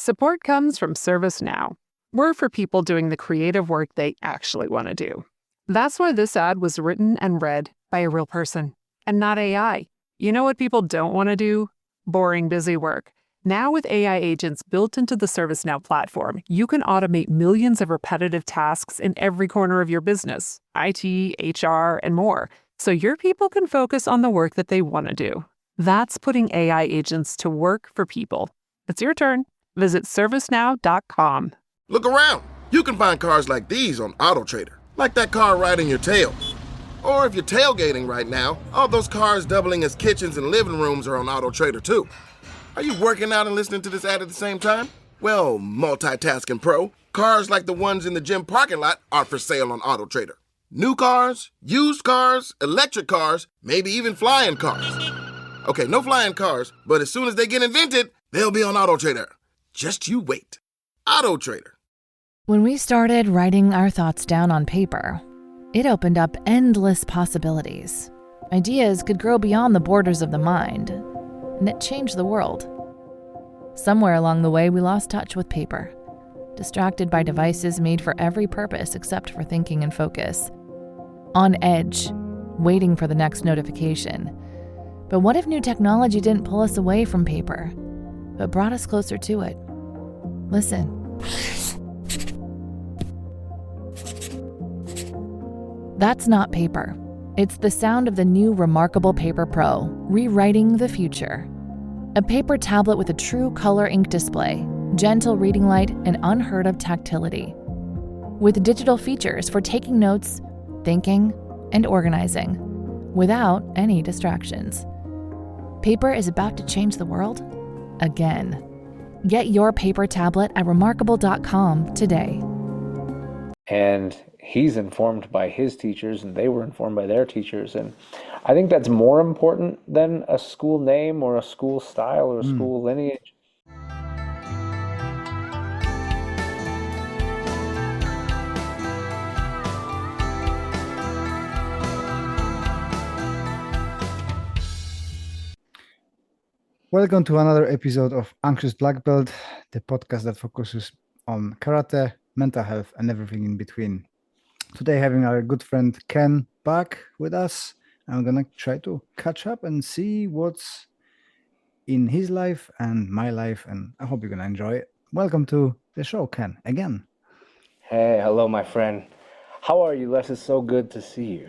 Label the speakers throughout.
Speaker 1: Support comes from ServiceNow. We're for people doing the creative work they actually want to do. That's why this ad was written and read by a real person and not AI. You know what people don't want to do? Boring, busy work. Now with AI agents built into the ServiceNow platform, you can automate millions of repetitive tasks in every corner of your business, IT, HR, and more, so your people can focus on the work that they want to do. That's putting AI agents to work for people. It's your turn. Visit servicenow.com.
Speaker 2: Look around. You can find cars like these on AutoTrader, like that car riding your tail. Or if you're tailgating right now, all those cars doubling as kitchens and living rooms are on AutoTrader too. Are you working out and listening to this ad at the same time? Well, multitasking pro, cars like the ones in the gym parking lot are for sale on AutoTrader. New cars, used cars, electric cars, maybe even flying cars. Okay, no flying cars, but as soon as they get invented, they'll be on AutoTrader. Just you wait. AutoTrader.
Speaker 3: When we started writing our thoughts down on paper, it opened up endless possibilities. Ideas could grow beyond the borders of the mind, and it changed the world. Somewhere along the way, we lost touch with paper, distracted by devices made for every purpose except for thinking and focus. On edge, waiting for the next notification. But what if new technology didn't pull us away from paper, but brought us closer to it? Listen. That's not paper. It's the sound of the new Remarkable Paper Pro, rewriting the future. A paper tablet with a true color ink display, gentle reading light, and unheard of tactility. With digital features for taking notes, thinking, and organizing, without any distractions. Paper is about to change the world again. Get your paper tablet at remarkable.com today.
Speaker 4: And he's informed by his teachers, and they were informed by their teachers. And I think that's more important than a school name or a school style or a school lineage.
Speaker 5: Welcome to another episode of Anxious Black Belt, the podcast that focuses on karate, mental health, and everything in between. Today, having our good friend Ken back with us. I'm gonna try to catch up and see what's in his life and my life, and I hope you're gonna enjoy it. Welcome to the show, Ken, again.
Speaker 4: Hey, hello, my friend. How are you, Les? It's so good to see you.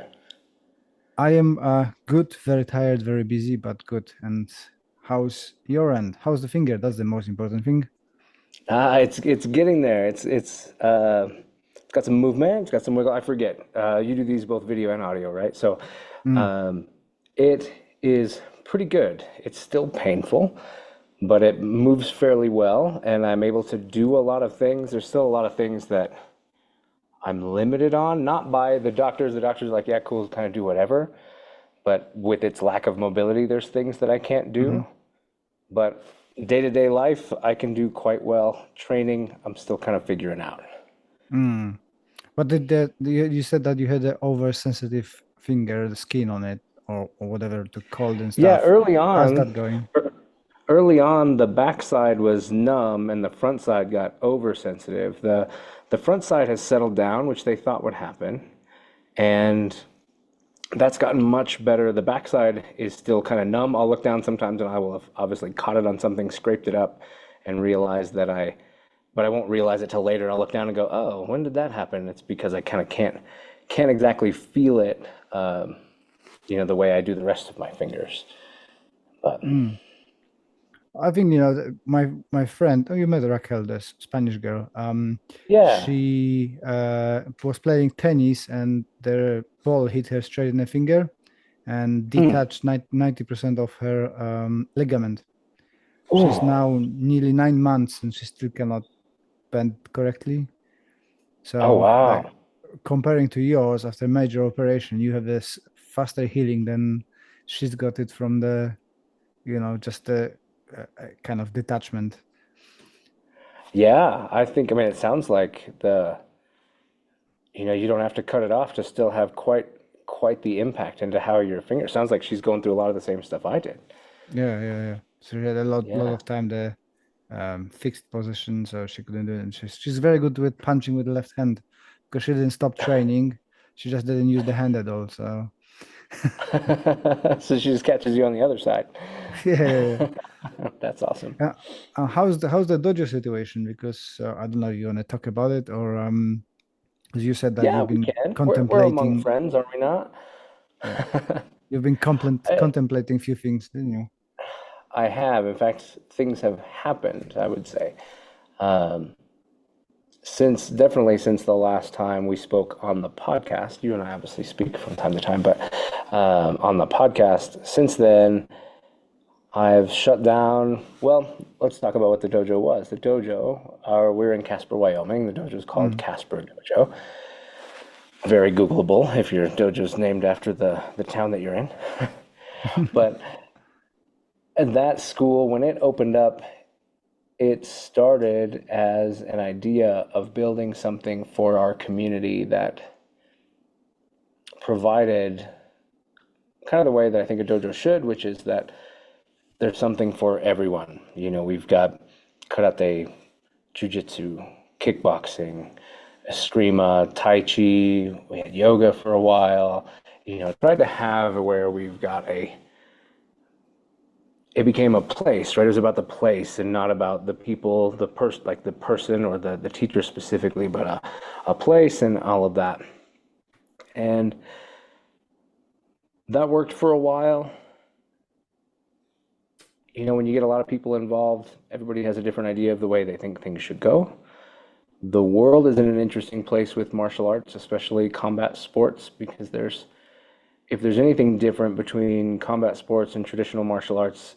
Speaker 5: I am good, very tired, very busy, but good. And how's your end? How's the finger? That's the most important thing.
Speaker 4: It's getting there. It's got some movement. It's got some wiggle. I forget. You do these both video and audio, right? So, it is pretty good. It's still painful, but it moves fairly well, and I'm able to do a lot of things. There's still a lot of things that I'm limited on, not by the doctors. The doctors are like, yeah, cool, kind of do whatever. But with its lack of mobility, there's things that I can't do. But day-to-day life, I can do quite well. Training, I'm still kind of figuring out.
Speaker 5: But you said that you had an oversensitive finger, the skin on it, or whatever, to cold and stuff.
Speaker 4: Yeah, early
Speaker 5: How's
Speaker 4: on,
Speaker 5: that going?
Speaker 4: early on, the backside was numb and the front side got oversensitive. The front side has settled down, which they thought would happen, and that's gotten much better. The backside is still kind of numb. I'll look down sometimes and I will have obviously caught it on something, scraped it up, and realized that but I won't realize it till later. I'll look down and go, oh, when did that happen? It's because I kind of can't exactly feel it, the way I do the rest of my fingers. But
Speaker 5: I think, my friend, you met Raquel, the Spanish girl.
Speaker 4: yeah.
Speaker 5: She was playing tennis and the ball hit her straight in the finger and detached 90% of her ligament. She's now nearly 9 months and she still cannot bend correctly. So,
Speaker 4: Oh, wow.
Speaker 5: comparing to yours, after major operation, you have this faster healing than she's got it from the, just the kind of detachment.
Speaker 4: Yeah, it sounds like you don't have to cut it off to still have quite the impact into how your finger. Sounds like she's going through a lot of the same stuff I did.
Speaker 5: Yeah. So she had a lot of time there fixed position, so she couldn't do it. And she's very good with punching with the left hand because she didn't stop training. She just didn't use the hand at all. So
Speaker 4: So she just catches you on the other side.
Speaker 5: yeah.
Speaker 4: That's awesome.
Speaker 5: How's the dojo situation? Because I don't know, you want to talk about it, or as you said that
Speaker 4: Yeah,
Speaker 5: you've
Speaker 4: we
Speaker 5: been
Speaker 4: can. We're among
Speaker 5: contemplating.
Speaker 4: friends, are we not?
Speaker 5: Yeah, you've been contemplating a few things, didn't you?
Speaker 4: I have. In fact, things have happened, I would say. Um, definitely since the last time we spoke on the podcast, you and I obviously speak from time to time, but on the podcast, since then, I've shut down. Well, let's talk about what the dojo was. The dojo, we're in Casper, Wyoming. The dojo is called Casper Dojo. Very Googleable if your dojo's named after the town that you're in. But at that school, when it opened up, it started as an idea of building something for our community that provided kind of the way that I think a dojo should, which is that there's something for everyone. You know, we've got karate, jujitsu, kickboxing, eskrima, tai chi. We had yoga for a while. You know, tried to have where we've got it became a place, right? It was about the place and not about the people, the person or the teacher specifically, but a place and all of that. And that worked for a while. You know, when you get a lot of people involved, everybody has a different idea of the way they think things should go. The world is in an interesting place with martial arts, especially combat sports, because if there's anything different between combat sports and traditional martial arts,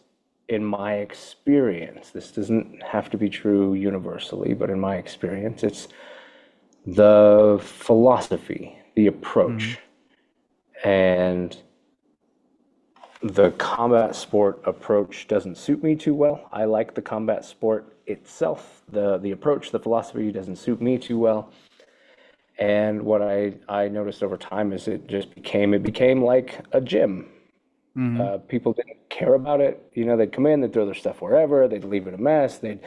Speaker 4: in my experience, this doesn't have to be true universally, but in my experience, it's the philosophy, the approach. And the combat sport approach doesn't suit me too well. I like the combat sport itself. The approach, the philosophy doesn't suit me too well. And what I noticed over time is it became like a gym. People didn't care about it. You know, they'd come in, they'd throw their stuff wherever, they'd leave it a mess, the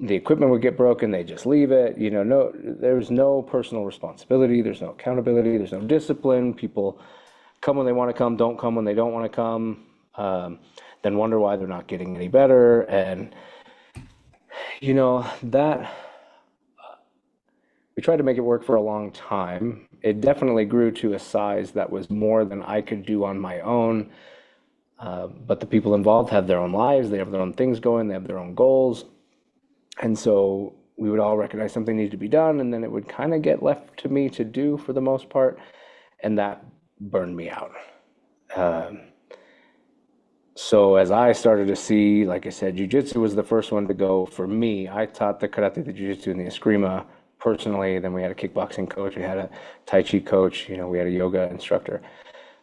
Speaker 4: equipment would get broken, they'd just leave it. You know, there's no personal responsibility, there's no accountability, there's no discipline. People come when they want to come, don't come when they don't want to come, then wonder why they're not getting any better. And, you know, that we tried to make it work for a long time. It definitely grew to a size that was more than I could do on my own. But the people involved have their own lives, they have their own things going, they have their own goals. And so we would all recognize something needed to be done, and then it would kind of get left to me to do for the most part. And that burned me out. So as I started to see, like I said, jiu-jitsu was the first one to go for me. I taught the karate, the jiu-jitsu, and the eskrima personally. Then we had a kickboxing coach, we had a tai chi coach, you know, we had a yoga instructor.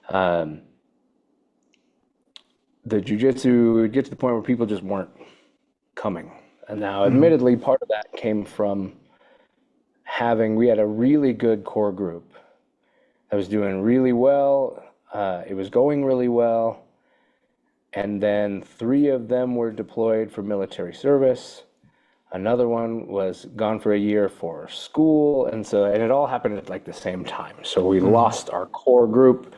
Speaker 4: The jiu-jitsu would get to the point where people just weren't coming. And now, admittedly, part of that came from we had a really good core group that was doing really well. It was going really well. And then 3 of them were deployed for military service. Another one was gone for a year for school. And it all happened at like the same time. So we lost our core group.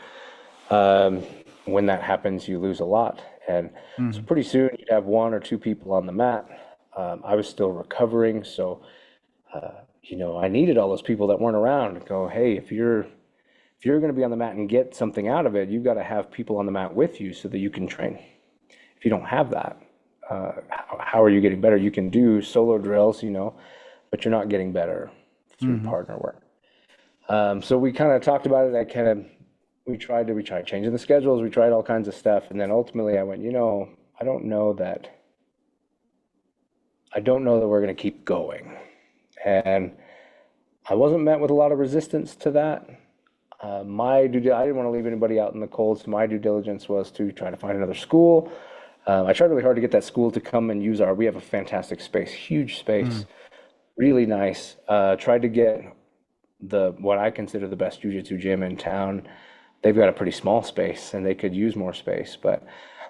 Speaker 4: When that happens, you lose a lot. And so pretty soon you'd have 1 or 2 people on the mat. I was still recovering. So, you know, I needed all those people that weren't around to go, hey, if you're going to be on the mat and get something out of it, you've got to have people on the mat with you so that you can train. If you don't have that, how are you getting better? You can do solo drills, you know, but you're not getting better through partner work. So we kind of talked about it. We tried changing the schedules. We tried all kinds of stuff. And then ultimately I went, you know, I don't know that we're going to keep going. And I wasn't met with a lot of resistance to that. I didn't want to leave anybody out in the cold, so my due diligence was to try to find another school. I tried really hard to get that school to come and use we have a fantastic space, huge space, really nice. Tried to get what I consider the best jiu-jitsu gym in town. They've got a pretty small space and they could use more space, but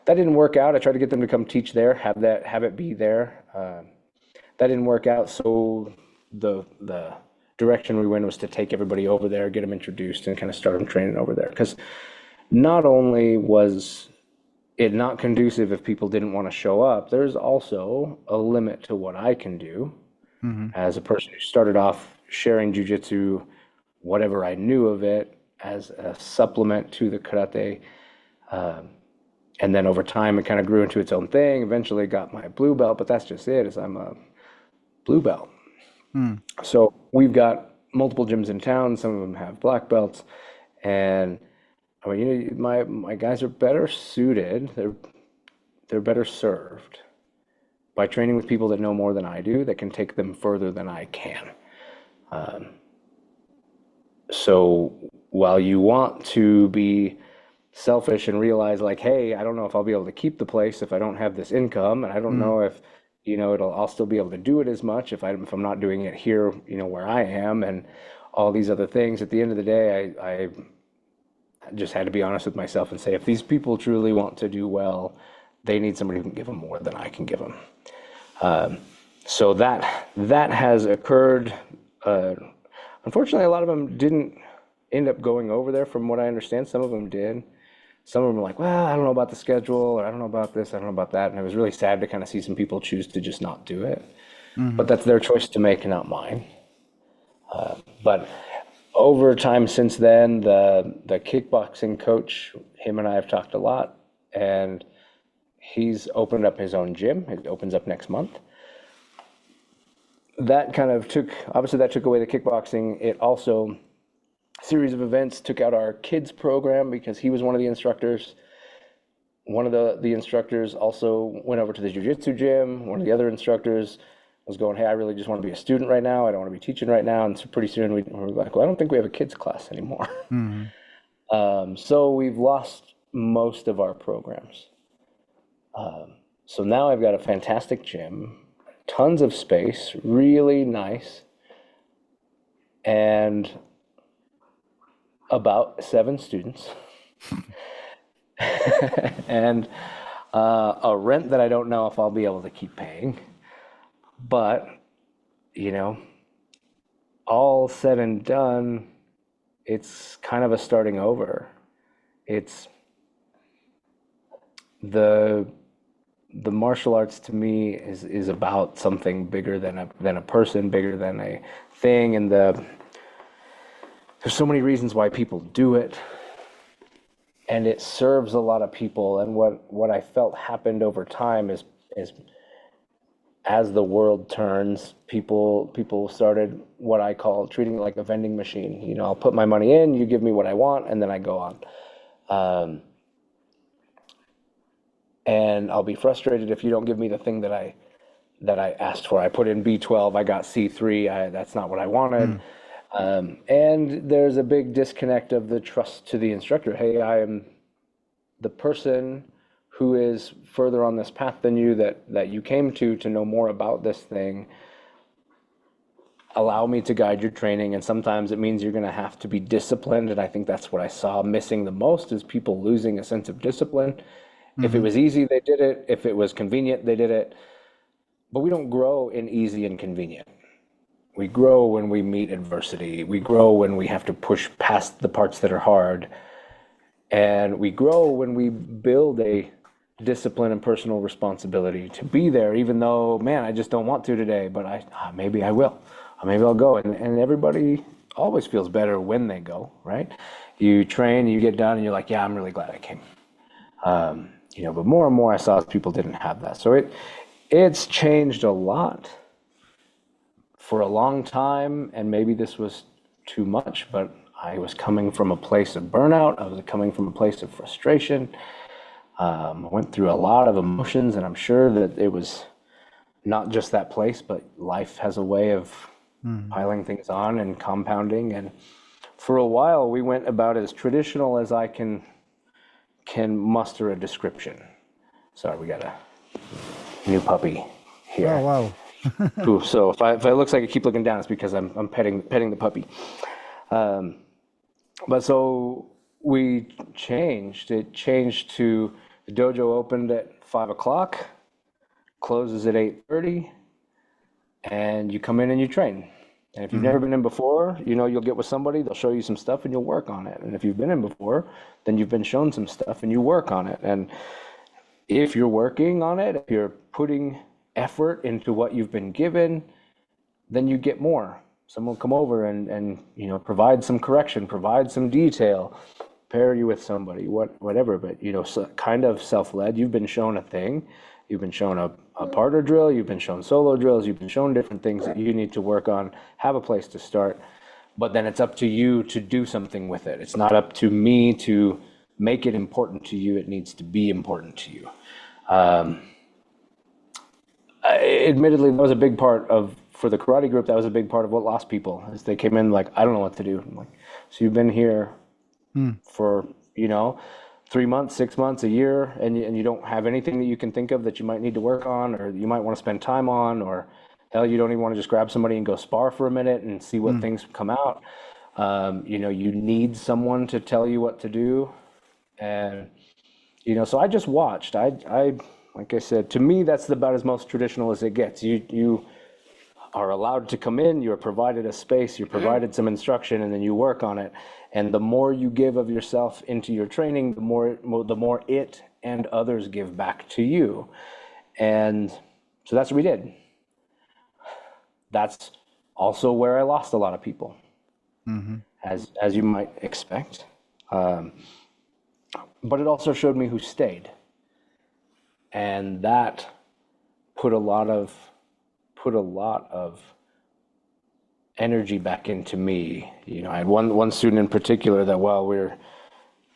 Speaker 4: that didn't work out. I tried to get them to come teach there, have it be there. That didn't work out. So the direction we went was to take everybody over there, get them introduced, and kind of start them training over there. Because not only was it not conducive if people didn't want to show up, there's also a limit to what I can do as a person who started off sharing jiu-jitsu, whatever I knew of it, as a supplement to the karate. And then over time, it kind of grew into its own thing. Eventually got my blue belt, but that's just it, is I'm a blue belt. So we've got multiple gyms in town. Some of them have black belts. And I mean, you know, my guys are better suited. They're better served by training with people that know more than I do, that can take them further than I can. So while you want to be selfish and realize like, hey, I don't know if I'll be able to keep the place if I don't have this income, and I don't know if, you know, I'll still be able to do it as much if I'm not doing it here, you know, where I am, and all these other things. At the end of the day, I just had to be honest with myself and say, if these people truly want to do well, they need somebody who can give them more than I can give them. So that has occurred. Unfortunately, a lot of them didn't end up going over there, from what I understand. Some of them did. Some of them were like, well, I don't know about the schedule, or I don't know about this, I don't know about that. And it was really sad to kind of see some people choose to just not do it. But that's their choice to make, not mine. But over time since then, the kickboxing coach, him and I have talked a lot, and he's opened up his own gym. It opens up next month. That kind of took away the kickboxing. It also, series of events, took out our kids program because he was one of the instructors. One of the instructors also went over to the jiu-jitsu gym. One of the other instructors was going, hey, I really just want to be a student right now. I don't want to be teaching right now. And so pretty soon we were like, well, I don't think we have a kids class anymore. So we've lost most of our programs. So now I've got a fantastic gym, tons of space, really nice, and about 7 students, and a rent that I don't know if I'll be able to keep paying. But, you know, all said and done, it's kind of a starting over. It's the martial arts to me is about something bigger than a person, bigger than a thing, and there's so many reasons why people do it, and it serves a lot of people. And what I felt happened over time is as the world turns, people started what I call treating it like a vending machine. You know, I'll put my money in, you give me what I want, and then I go on. And I'll be frustrated if you don't give me the thing that I asked for. I put in B12, I got C3. That's not what I wanted. And there's a big disconnect of the trust to the instructor. Hey, I am the person who is further on this path than you, that you came to know more about this thing. Allow me to guide your training. And sometimes it means you're going to have to be disciplined. And I think that's what I saw missing the most, is people losing a sense of discipline. If it was easy, they did it. If it was convenient, they did it. But we don't grow in easy and convenient. We grow when we meet adversity. We grow when we have to push past the parts that are hard. And we grow when we build a discipline and personal responsibility to be there, even though, man, I just don't want to today, but maybe I will. Or maybe I'll go. And everybody always feels better when they go, right? You train, you get done, and you're like, yeah, I'm really glad I came. You know, but more and more I saw people didn't have that. So it's changed a lot for a long time, and maybe this was too much, but I was coming from a place of burnout. I was coming from a place of frustration. I went through a lot of emotions, and I'm sure that it was not just that place, but life has a way of piling things on and compounding. And for a while, we went about as traditional as I can muster a description. Sorry, we got a new puppy here.
Speaker 5: Oh, wow.
Speaker 4: Ooh, so if it looks like I keep looking down, it's because I'm petting the puppy. But so we changed. It changed to The dojo opened at 5 o'clock, closes at 8:30, and you come in and you train. And if you've never been in before, you'll get with somebody, they'll show you some stuff and you'll work on it. And if you've been in before, then you've been shown some stuff and you work on it. And if you're working on it, if you're putting effort into what you've been given, then you get more. Someone will come over and provide some correction, provide some detail, pair you with somebody, whatever. But, so kind of self-led. You've been shown a thing. You've been shown a partner drill. You've been shown solo drills. You've been shown different things that you need to work on, have a place to start. But then it's up to you to do something with it. It's not up to me to make it important to you. It needs to be important to you. Admittedly, that was a big part for the karate group, that was a big part of what lost people, is they came in like, I don't know what to do. I'm like, so you've been here for, 3 months, 6 months, a year, and you don't have anything that you can think of that you might need to work on, or you might want to spend time on, or hell, you don't even want to just grab somebody and go spar for a minute and see what things come out. You need someone to tell you what to do. And, so I just watched. I like I said, to me, that's about as most traditional as it gets. You are allowed to come in, you're provided a space, you're provided some instruction, and then you work on it. And the more you give of yourself into your training, the more it and others give back to you. And so that's what we did. That's also where I lost a lot of people, as you might expect. But it also showed me who stayed. And that put a lot of energy back into me. I had one student in particular that while we were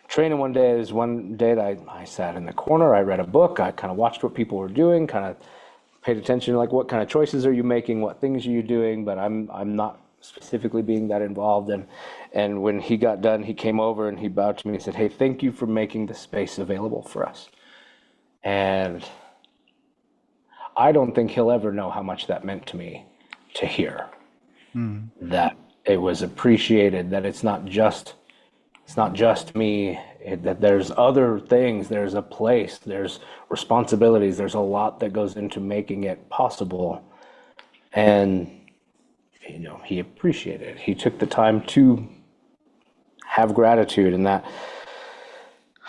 Speaker 4: training one day, there's one day that I sat in the corner, I read a book, I kind of watched what people were doing, kind of paid attention to like what kind of choices are you making, what things are you doing, but I'm not specifically being that involved. And when he got done, he came over and he bowed to me and he said, "Hey, thank you for making the space available for us." And I don't think he'll ever know how much that meant to me to hear that it was appreciated, that it's not just me, that there's other things, there's a place, there's responsibilities, there's a lot that goes into making it possible. And, he appreciated it. He took the time to have gratitude, and that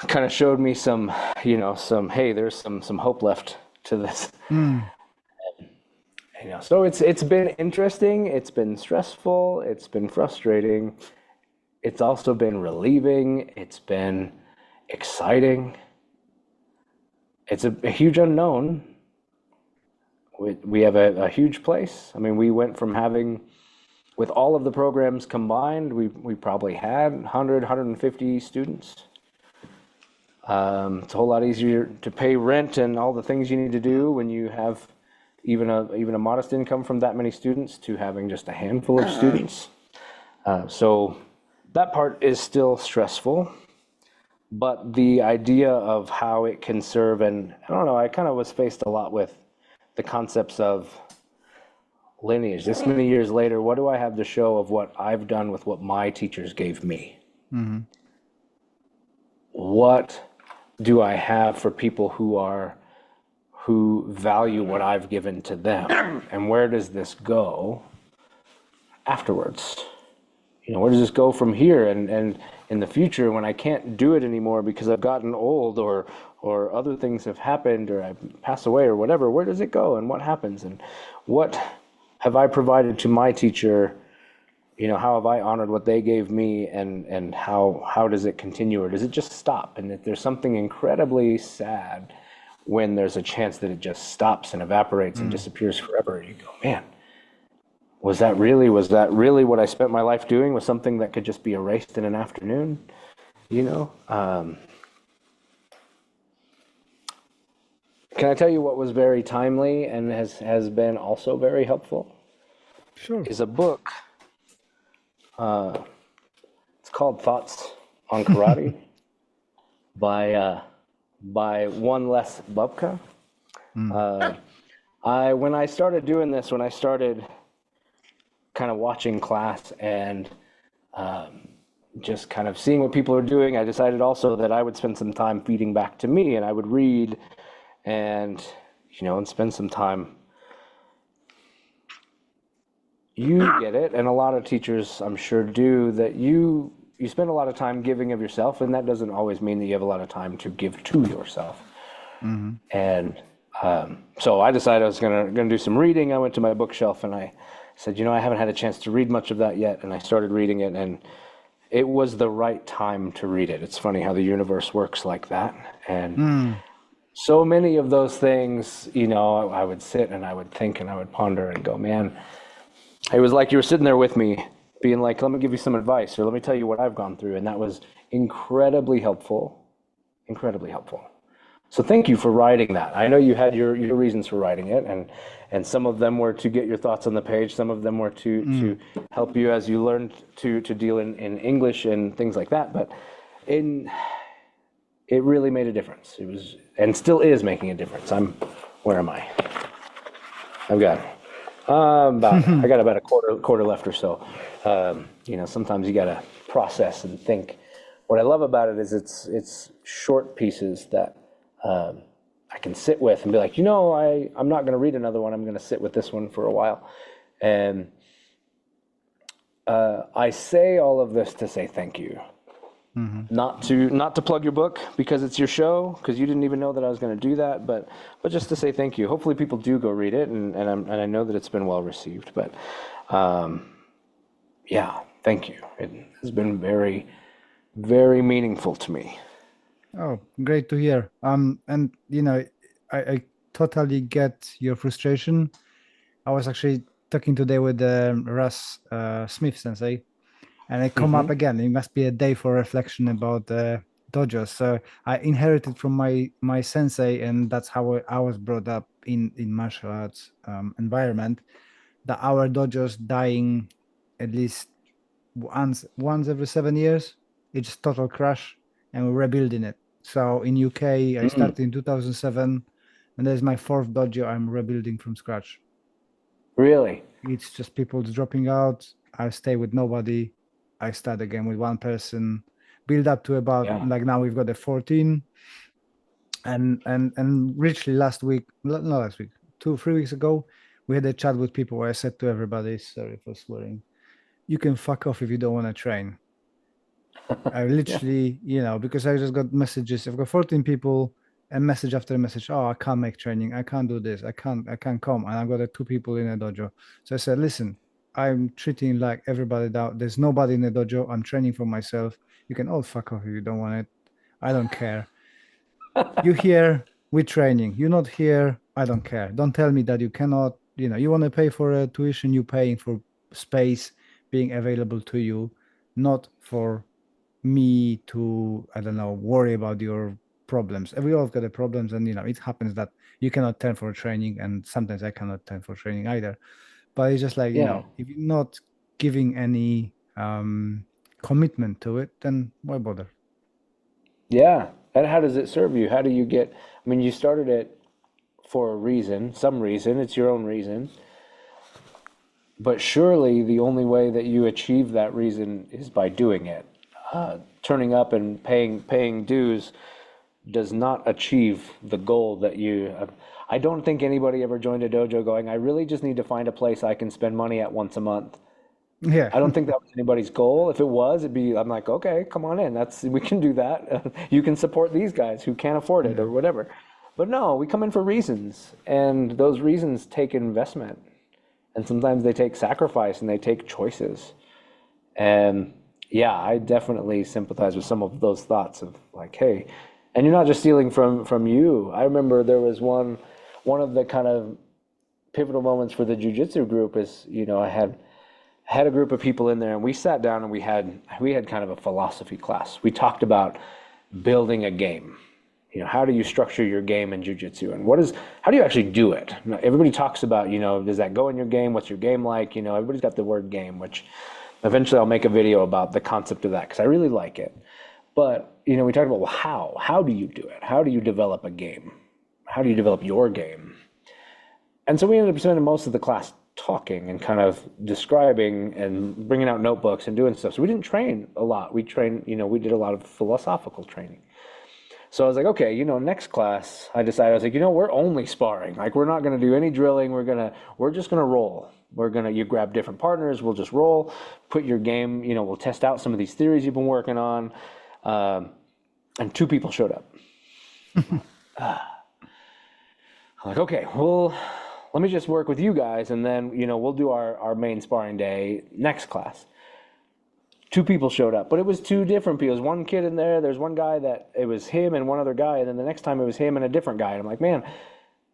Speaker 4: kind of showed me some, hey, there's some hope left to this. So it's been interesting, it's been stressful, it's been frustrating, it's also been relieving, it's been exciting. It's a huge unknown. We have a huge place. I mean, we went from having, with all of the programs combined, we probably had 100, 150 students. It's a whole lot easier to pay rent and all the things you need to do when you have even a modest income from that many students to having just a handful of students. So that part is still stressful, but the idea of how it can serve, and I don't know, I kind of was faced a lot with the concepts of lineage. This many years later, what do I have to show of what I've done with what my teachers gave me? What do I have for people who value what I've given to them? And where does this go afterwards? Where does this go from here? And in the future, when I can't do it anymore because I've gotten old or other things have happened or I pass away or whatever, where does it go and what happens? And what have I provided to my teacher? How have I honored what they gave me, and how does it continue, or does it just stop? And if there's something incredibly sad when there's a chance that it just stops and evaporates and disappears forever, you go, man, was that really what I spent my life doing? Was something that could just be erased in an afternoon? Can I tell you what was very timely and has been also very helpful?
Speaker 5: Sure.
Speaker 4: Is a book. It's called Thoughts on Karate by one Les Bubka. When I started doing this, when I started kind of watching class and just kind of seeing what people are doing, I decided also that I would spend some time feeding back to me, and I would read and, and spend some time. You get it, and a lot of teachers, I'm sure, do, that you spend a lot of time giving of yourself, and that doesn't always mean that you have a lot of time to give to yourself. And so I decided I was gonna do some reading. I went to my bookshelf and I said, I haven't had a chance to read much of that yet, and I started reading it, and it was the right time to read it. It's funny how the universe works like that, and so many of those things, I would sit and I would think and I would ponder and go, man, it was like you were sitting there with me being like, let me give you some advice, or let me tell you what I've gone through. And that was incredibly helpful, incredibly helpful. So thank you for writing that. I know you had your reasons for writing it, and some of them were to get your thoughts on the page. Some of them were to help you as you learned to deal in English and things like that. But it really made a difference. It was, and still is making a difference. Where am I? I've got I got about a quarter left or so. Sometimes you got to process and think. What I love about it is it's short pieces that I can sit with and be like, I'm not going to read another one. I'm going to sit with this one for a while. And I say all of this to say thank you. Not to plug your book because it's your show, because you didn't even know that I was going to do that, but just to say thank you. Hopefully people do go read it, and I know that it's been well received. But yeah, thank you. It has been very, very meaningful to me.
Speaker 5: Oh, great to hear. And I totally get your frustration. I was actually talking today with Russ Smith Sensei, and I come up again. It must be a day for reflection about dojos. So I inherited from my sensei, and that's how I was brought up in martial arts environment. That our dojos dying at least once every 7 years. It's total crash, and we're rebuilding it. So in UK, I started in 2007, and there's my 4th dojo I'm rebuilding from scratch.
Speaker 4: Really?
Speaker 5: It's just people dropping out. I stay with nobody. I start again with one person, build up to about like now we've got a 14. And richly not last week, 2-3 weeks ago, we had a chat with people where I said to everybody, sorry for swearing, you can fuck off if you don't want to train. I literally, because I just got messages. I've got 14 people, and message after message. Oh, I can't make training. I can't do this. I can't come. And I've got 2 people in a dojo. So I said, listen, I'm treating like everybody down. There's nobody in the dojo. I'm training for myself. You can all fuck off if you don't want it. I don't care. You here, we're training. You're not here, I don't care. Don't tell me that you cannot, you want to pay for a tuition, you're paying for space being available to you, not for me to, I don't know, worry about your problems. We all got the problems, and it happens that you cannot turn for training, and sometimes I cannot turn for training either. But it's just like, if you're not giving any commitment to it, then why bother?
Speaker 4: Yeah. And how does it serve you? How do you get, you started it for a reason, some reason, it's your own reason. But surely the only way that you achieve that reason is by doing it. Turning up and paying dues does not achieve the goal that you. I don't think anybody ever joined a dojo going, I really just need to find a place I can spend money at once a month.
Speaker 5: Yeah.
Speaker 4: I don't think that was anybody's goal. If it was, I'm like, okay, come on in. We can do that. You can support these guys who can't afford it or whatever. But no, we come in for reasons, and those reasons take investment, and sometimes they take sacrifice and they take choices. And yeah, I definitely sympathize with some of those thoughts of like, hey, and you're not just stealing from you. I remember there was one of the kind of pivotal moments for the jiu-jitsu group is, I had a group of people in there, and we sat down and we had kind of a philosophy class. We talked about building a game. How do you structure your game in jiu-jitsu, and how do you actually do it? Everybody talks about, does that go in your game? What's your game like? Everybody's got the word game, which eventually I'll make a video about the concept of that because I really like it. But, we talked about, well, how do you do it? How do you develop a game? How do you develop your game? And so we ended up spending most of the class talking and kind of describing and bringing out notebooks and doing stuff. So we didn't train a lot. We trained, we did a lot of philosophical training. So I was like, okay, next class, I decided, I was like, we're only sparring. Like, we're not going to do any drilling. We're just going to roll. You grab different partners. We'll just roll, put your game, we'll test out some of these theories you've been working on. And 2 people showed up. I'm like, okay, well, let me just work with you guys. And then, we'll do our main sparring day next class. 2 people showed up, but it was 2 different people. There's one kid in there. There's one guy that it was him and one other guy. And then the next time it was him and a different guy. And I'm like, man,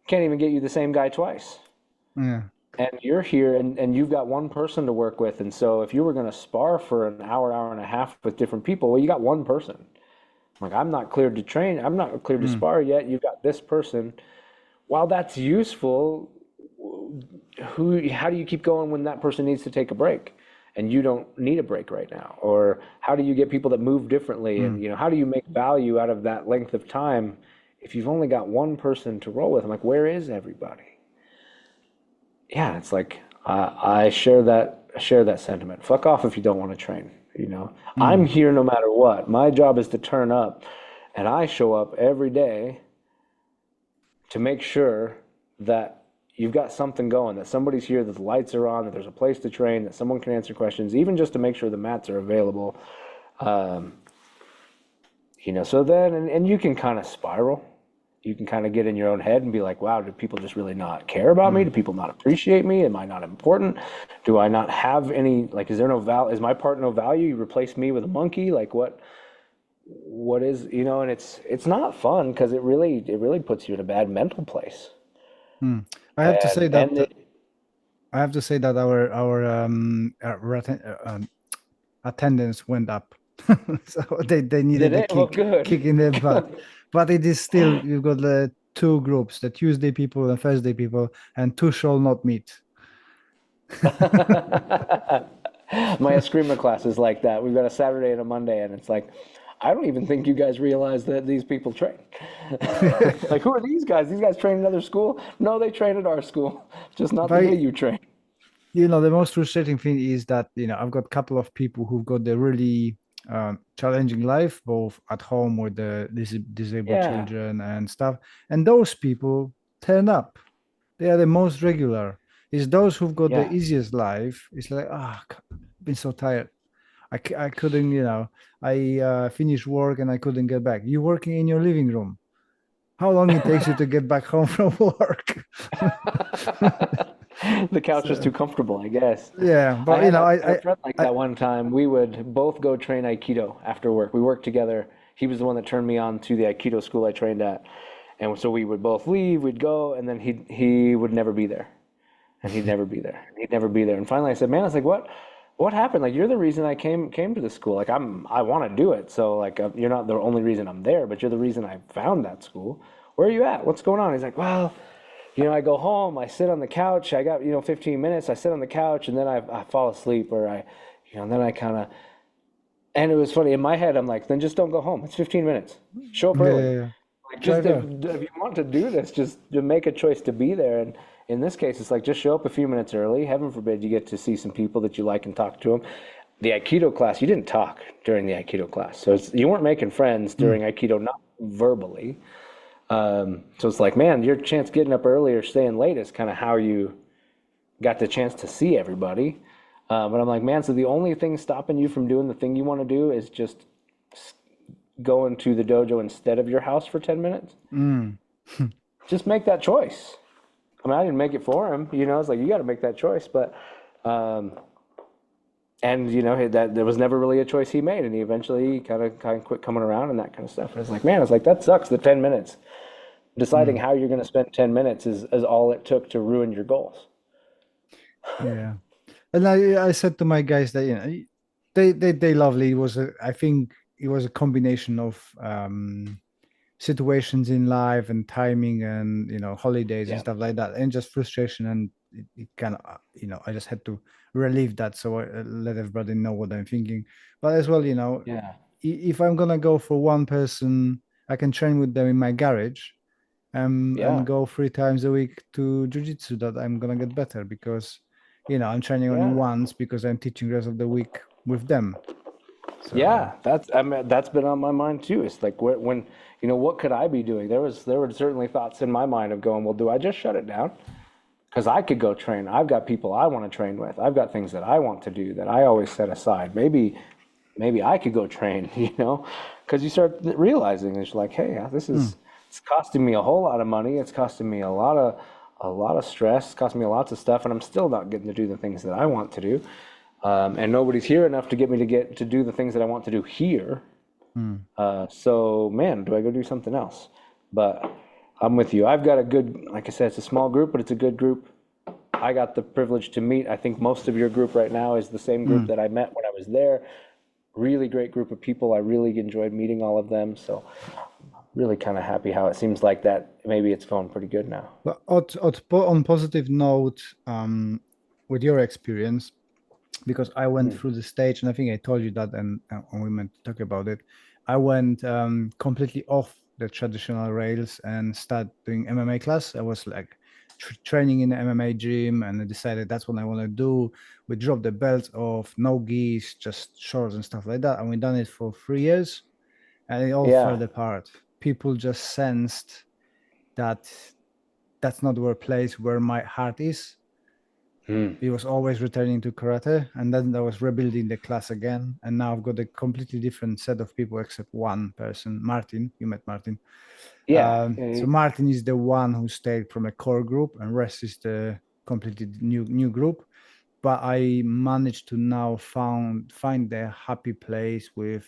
Speaker 4: can't even get you the same guy twice.
Speaker 5: Yeah.
Speaker 4: And you're here and you've got one person to work with. And so if you were going to spar for an hour, hour and a half with different people, well, you got one person. I'm like, I'm not cleared to train. I'm not cleared to spar yet. You've got this person. While that's useful, how do you keep going when that person needs to take a break? And you don't need a break right now? Or how do you get people that move differently? And, how do you make value out of that length of time if you've only got one person to roll with? I'm like, where is everybody? Yeah, it's like, I share that sentiment. Fuck off if you don't want to train, I'm here no matter what. My job is to turn up, and I show up every day to make sure that you've got something going, that somebody's here, that the lights are on, that there's a place to train, that someone can answer questions, even just to make sure the mats are available. So then, and you can kind of spiral. You can kind of get in your own head and be like, wow, do people just really not care about me? Do people not appreciate me? Am I not important? Do I not have any, like, is there no value? Is my part no value? You replace me with a monkey? Like, what is, and it's not fun, because it really puts you in a bad mental place.
Speaker 5: I have to say that our attendance went up, so they needed a kick in the butt. But it is still, you've got the 2 groups: the Tuesday people and Thursday people, and 2 shall not meet.
Speaker 4: My Eskrima class is like that. We've got a Saturday and a Monday, and it's like, I don't even think you guys realize that these people train. Like, who are these guys? These guys train in another school? No, they train at our school, just not the day you train.
Speaker 5: The most frustrating thing is that, I've got a couple of people who've got the really challenging life, both at home with the disabled children and stuff. And those people turn up. They are the most regular. It's those who've got the easiest life. It's like, I've been so tired. I couldn't, I finished work and I couldn't get back. You're working in your living room. How long it takes you to get back home from work?
Speaker 4: The couch was too comfortable, I guess.
Speaker 5: Yeah, but
Speaker 4: I friend like that one time. We would both go train Aikido after work. We worked together. He was the one that turned me on to the Aikido school I trained at, and so we would both leave. We'd go, and then he would never be there, and he'd never be there. And finally, I said, "Man, I was like, what happened? Like, you're the reason I came to the school. Like, I want to do it. So, like, you're not the only reason I'm there, but you're the reason I found that school. Where are you at? What's going on?" He's like, "Well, I go home, I sit on the couch, I got, 15 minutes, I sit on the couch, and then I fall asleep, or and then I kind of," and it was funny, in my head, I'm like, then just don't go home. It's 15 minutes. Show up early.
Speaker 5: Yeah.
Speaker 4: Like, just if you want to do this, just to make a choice to be there. And in this case, it's like, just show up a few minutes early. Heaven forbid you get to see some people that you like and talk to them. The Aikido class, you didn't talk during the Aikido class. So you weren't making friends during Aikido, not verbally. So it's like, man, your chance getting up early or staying late is kind of how you got the chance to see everybody. But I'm like, man, so the only thing stopping you from doing the thing you want to do is just going to the dojo instead of your house for 10 minutes? Just make that choice. I mean, I didn't make it for him, it's like, you got to make that choice. But, and that there was never really a choice he made. And he eventually kind of quit coming around and that kind of stuff. And it's like, man, it's like, that sucks, the 10 minutes. Deciding how you're going to spend 10 minutes is all it took to ruin your goals.
Speaker 5: Yeah. And I said to my guys that, they lovely. I think it was a combination of situations in life and timing and, holidays and stuff like that, and just frustration. And it kind of, I just had to relieve that. So I let everybody know what I'm thinking. But as well, if I'm going to go for one person, I can train with them in my garage. And go 3 times a week to jiu-jitsu, that I'm gonna get better, because I'm training only
Speaker 4: Yeah.
Speaker 5: once because I'm teaching the rest of the week with them. So,
Speaker 4: Yeah, that's been on my mind too. It's like when what could I be doing? There were certainly thoughts in my mind of going, well, do I just shut it down? Because I could go train. I've got people I want to train with. I've got things that I want to do that I always set aside. Maybe I could go train, because you start realizing it's like, hey, it's costing me a whole lot of money. It's costing me a lot of stress. It's costing me lots of stuff, and I'm still not getting to do the things that I want to do. And nobody's here enough to get me to do the things that I want to do here. So man, do I go do something else? But I'm with you. I've got a good, like I said, it's a small group, but it's a good group. I got the privilege to meet. I think most of your group right now is the same group that I met when I was there. Really great group of people. I really enjoyed meeting all of them. So really kind of happy how it seems like that. Maybe it's going pretty good now.
Speaker 5: but on positive note, with your experience, because I went through the stage, and I think I told you that, and when we meant to talk about it, I went completely off the traditional rails and started doing MMA class. I was like training in the MMA gym, and I decided that's what I want to do. We dropped the belts off, no gis, just shorts and stuff like that, and we done it for 3 years, and it all fell apart. People just sensed that that's not where place where my heart is. It was always returning to karate, and then I was rebuilding the class again, and now I've got a completely different set of people except one person, Martin. You met Martin. So Martin is the one who stayed from a core group, and rest is the completely new group. But I managed to now find a happy place with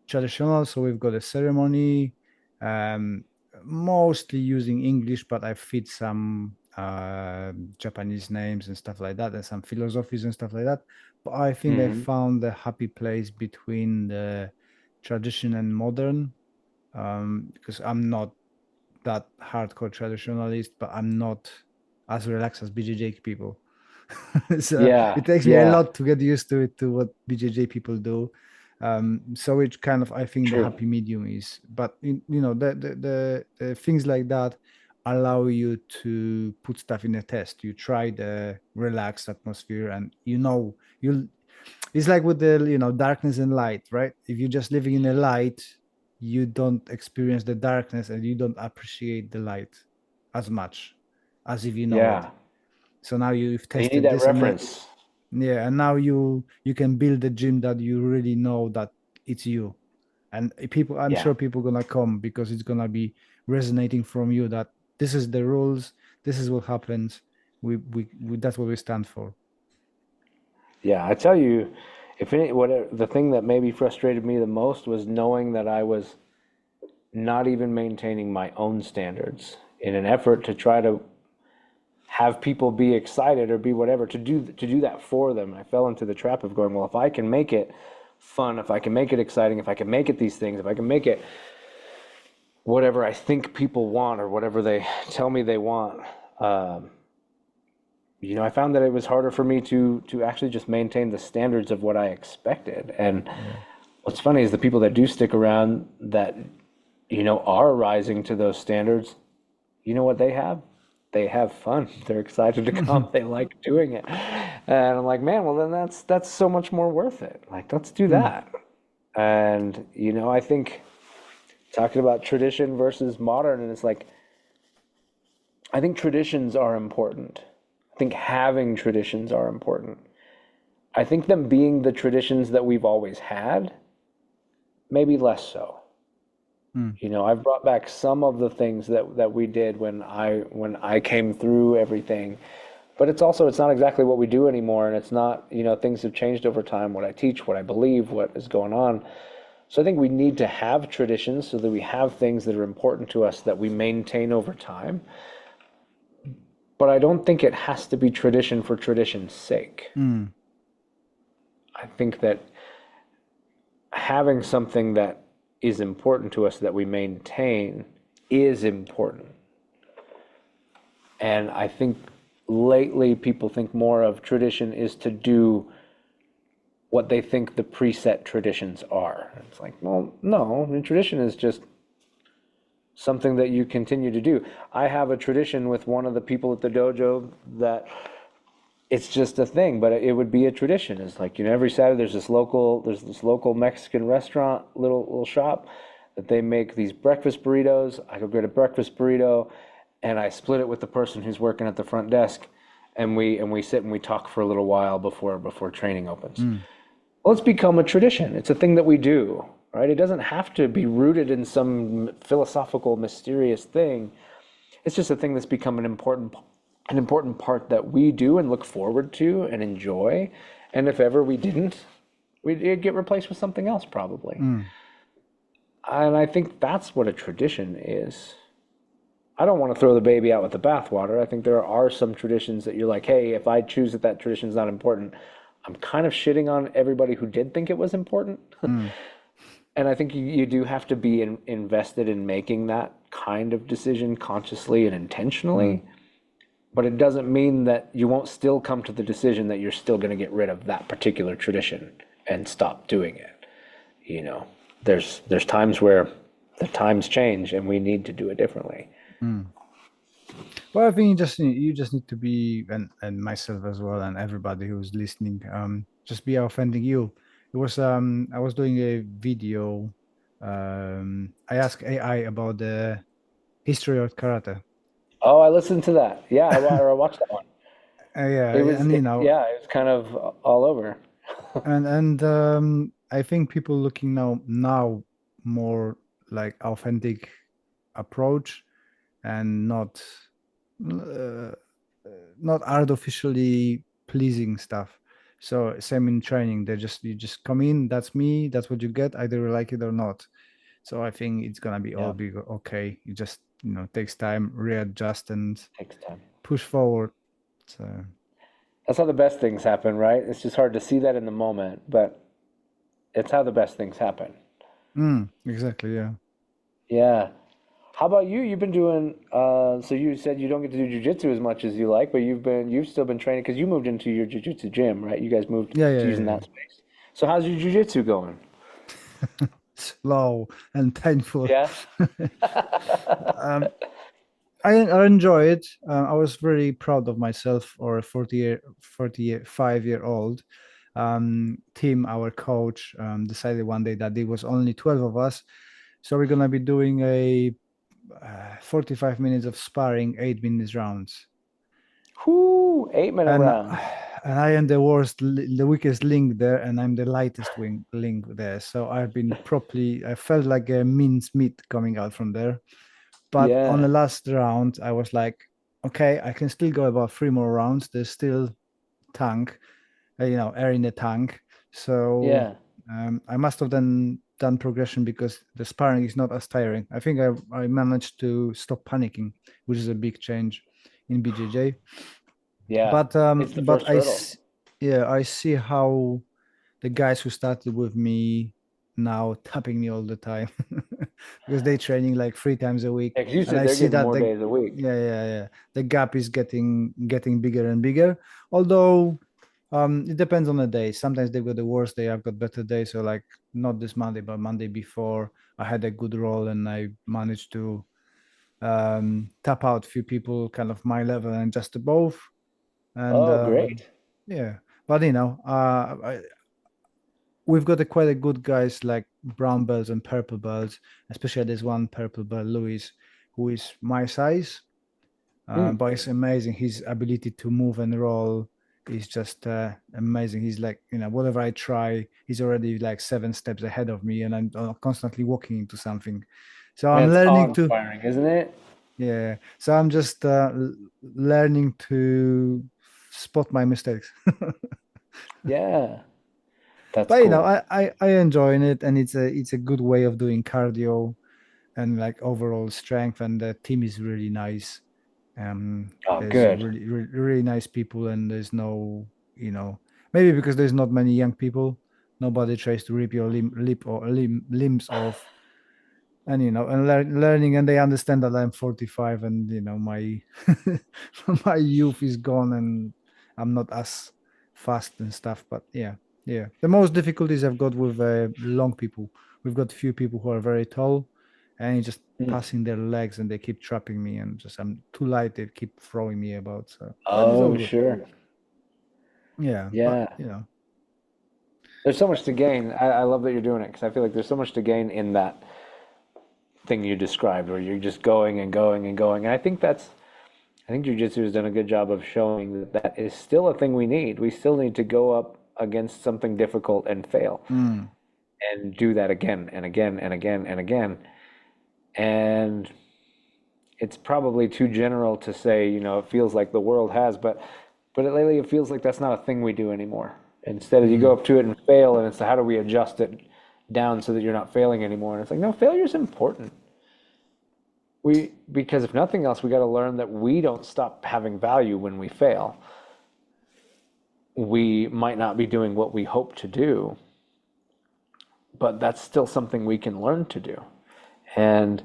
Speaker 5: traditional. So we've got a ceremony, mostly using English, but I fit some Japanese names and stuff like that, and some philosophies and stuff like that. But I think I found a happy place between the tradition and modern, because I'm not that hardcore traditionalist, but I'm not as relaxed as BJJ people. So it takes me a lot to get used to what BJJ people do. So it kind of, I think the happy medium is, but the things like that allow you to put stuff in a test. You try the relaxed atmosphere, and it's like with the darkness and light, right? If you're just living in a light, you don't experience the darkness, and you don't appreciate the light as much as if you know it. So now you've tested
Speaker 4: you need that
Speaker 5: this
Speaker 4: reference.
Speaker 5: and now you can build a gym that you really know that it's you, and people, I'm sure people gonna come because it's gonna be resonating from you that this is the rules, this is what happens. We that's what we stand for.
Speaker 4: Yeah, I tell you, the thing that maybe frustrated me the most was knowing that I was not even maintaining my own standards in an effort to try to have people be excited or be whatever, to do that for them. I fell into the trap of going, well, if I can make it fun, if I can make it exciting, if I can make it these things, if I can make it whatever I think people want or whatever they tell me they want, I found that it was harder for me to actually just maintain the standards of what I expected. And what's funny is the people that do stick around that, are rising to those standards, you know what they have? They have fun. They're excited to come. They like doing it. And I'm like, man, well, then that's so much more worth it. Like, let's do that. And, I think talking about tradition versus modern, and it's like, I think traditions are important. I think having traditions are important. I think them being the traditions that we've always had, maybe less so. I've brought back some of the things that we did when I came through everything, but it's not exactly what we do anymore, and it's not, things have changed over time, what I teach, what I believe, what is going on. So I think we need to have traditions so that we have things that are important to us that we maintain over time. But I don't think it has to be tradition for tradition's sake. I think that having something that is important to us that we maintain is important. And I think lately people think more of tradition is to do what they think the preset traditions are. It's like, well, no, tradition is just something that you continue to do. I have a tradition with one of the people at the dojo that it's just a thing, but it would be a tradition. It's like, every Saturday there's this local Mexican restaurant, little shop that they make these breakfast burritos. I go get a breakfast burrito and I split it with the person who's working at the front desk, and we sit and we talk for a little while before training opens. Well, it's become a tradition. It's a thing that we do, right? It doesn't have to be rooted in some philosophical, mysterious thing. It's just a thing that's become an important part that we do and look forward to and enjoy. And if ever we didn't, it'd get replaced with something else probably. And I think that's what a tradition is. I don't want to throw the baby out with the bathwater. I think there are some traditions that you're like, hey, if I choose that tradition is not important, I'm kind of shitting on everybody who did think it was important. And I think you do have to be invested in making that kind of decision consciously and intentionally. But it doesn't mean that you won't still come to the decision that you're still going to get rid of that particular tradition and stop doing it. There's times where the times change and we need to do it differently.
Speaker 5: Well, I think you just need to be, and myself as well, and everybody who's listening, just be authentic you. It was I was doing a video. I asked AI about the history of karate.
Speaker 4: Oh, I listened to that. Yeah, I watched that one.
Speaker 5: Yeah,
Speaker 4: It was,
Speaker 5: and
Speaker 4: it was kind of all over.
Speaker 5: and I think people looking now more like authentic approach and not artificially pleasing stuff. So same in training, you just come in, that's me, that's what you get, either you like it or not. So I think it's gonna be all be okay. It just takes time, readjust and
Speaker 4: Takes time.
Speaker 5: push forward. So
Speaker 4: That's how the best things happen, right? It's just hard to see that in the moment, but it's how the best things happen.
Speaker 5: exactly, yeah.
Speaker 4: Yeah. How about you? You've been doing, so you said you don't get to do jujitsu as much as you like, but you've still been training because you moved into your jujitsu gym, right? You guys moved
Speaker 5: Yeah,
Speaker 4: to using that space. So how's your jujitsu going?
Speaker 5: Slow and painful.
Speaker 4: Yeah.
Speaker 5: um, I enjoy it. I was very proud of myself, or a 45-year-old. Tim, our coach, decided one day that there was only 12 of us. So we're going to be doing a 45 minutes of sparring, 8 minutes rounds.
Speaker 4: Whoo, 8-minute
Speaker 5: And,
Speaker 4: rounds.
Speaker 5: and I am the weakest link there, and I'm the lightest link there. So I've been I felt like a mince meat coming out from there. But on the last round, I was like, okay, I can still go about 3 more rounds. There's still air in the tank. So I must have done progression because the sparring is not as tiring. I think I managed to stop panicking, which is a big change in BJJ.
Speaker 4: Yeah.
Speaker 5: But
Speaker 4: It's the first hurdle.
Speaker 5: I see how the guys who started with me now tapping me all the time because they're training like 3 times a week.
Speaker 4: Yeah, 'cause you
Speaker 5: And
Speaker 4: said
Speaker 5: I
Speaker 4: they're
Speaker 5: see
Speaker 4: getting
Speaker 5: that
Speaker 4: more days a week.
Speaker 5: yeah. The gap is getting bigger and bigger. Although it depends on the day. Sometimes they've got the worst day. I've got better days. So like not this Monday, but Monday before, I had a good roll and I managed to tap out a few people kind of my level and just above. And
Speaker 4: Oh, great.
Speaker 5: yeah, but we've got quite a good guys like brown belts and purple belts. Especially there's one purple belt, Louis, who is my size, but it's amazing. His ability to move and roll is just amazing. He's like, whatever I try, he's already like 7 steps ahead of me, and I'm constantly walking into something. So
Speaker 4: Man,
Speaker 5: I'm
Speaker 4: it's
Speaker 5: learning to,
Speaker 4: awe-inspiring, isn't it?
Speaker 5: yeah. So I'm just learning to spot my mistakes.
Speaker 4: Yeah. That's
Speaker 5: But
Speaker 4: cool.
Speaker 5: I enjoying it, and it's a good way of doing cardio and like overall strength, and the team is really nice.
Speaker 4: Oh,
Speaker 5: There's
Speaker 4: good.
Speaker 5: really nice people, and there's no, maybe because there's not many young people, nobody tries to rip your limbs off, and and learning, and they understand that I'm 45, and my my youth is gone, and I'm not as fast and stuff. But yeah. The most difficulties I've got with long people. We've got a few people who are very tall, and it's just passing their legs, and they keep trapping me, and just I'm too light. They keep throwing me about. So, but it's all
Speaker 4: Oh,
Speaker 5: good.
Speaker 4: sure.
Speaker 5: Yeah,
Speaker 4: Yeah.
Speaker 5: but you know,
Speaker 4: There's so much to gain. I love that you're doing it because I feel like there's so much to gain in that thing you described where you're just going and going and going. And I think jiu-jitsu has done a good job of showing that that is still a thing we need. We still need to go up against something difficult and fail
Speaker 5: mm,
Speaker 4: and do that again and again and again and again. And it's probably too general to say, you know, it feels like the world has, but lately it feels like that's not a thing we do anymore. Instead, you go up to it and fail, and it's how do we adjust it down so that you're not failing anymore? And it's like, no, failure's important. Because if nothing else, we got to learn that we don't stop having value when we fail. We might not be doing what we hope to do, but that's still something we can learn to do. And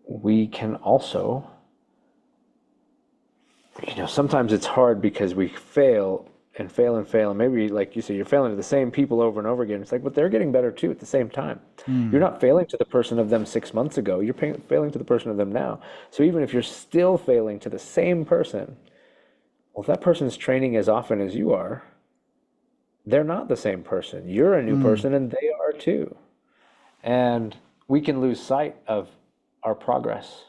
Speaker 4: we can also, you know, sometimes it's hard because we fail and fail and fail. And maybe, like you say, you're failing to the same people over and over again. It's like, but they're getting better too at the same time. You're not failing to the person of them 6 months ago. You're failing to the person of them now. So even if you're still failing to the same person, well, if that person's training as often as you are, they're not the same person. You're a new person and they are too. And we can lose sight of our progress.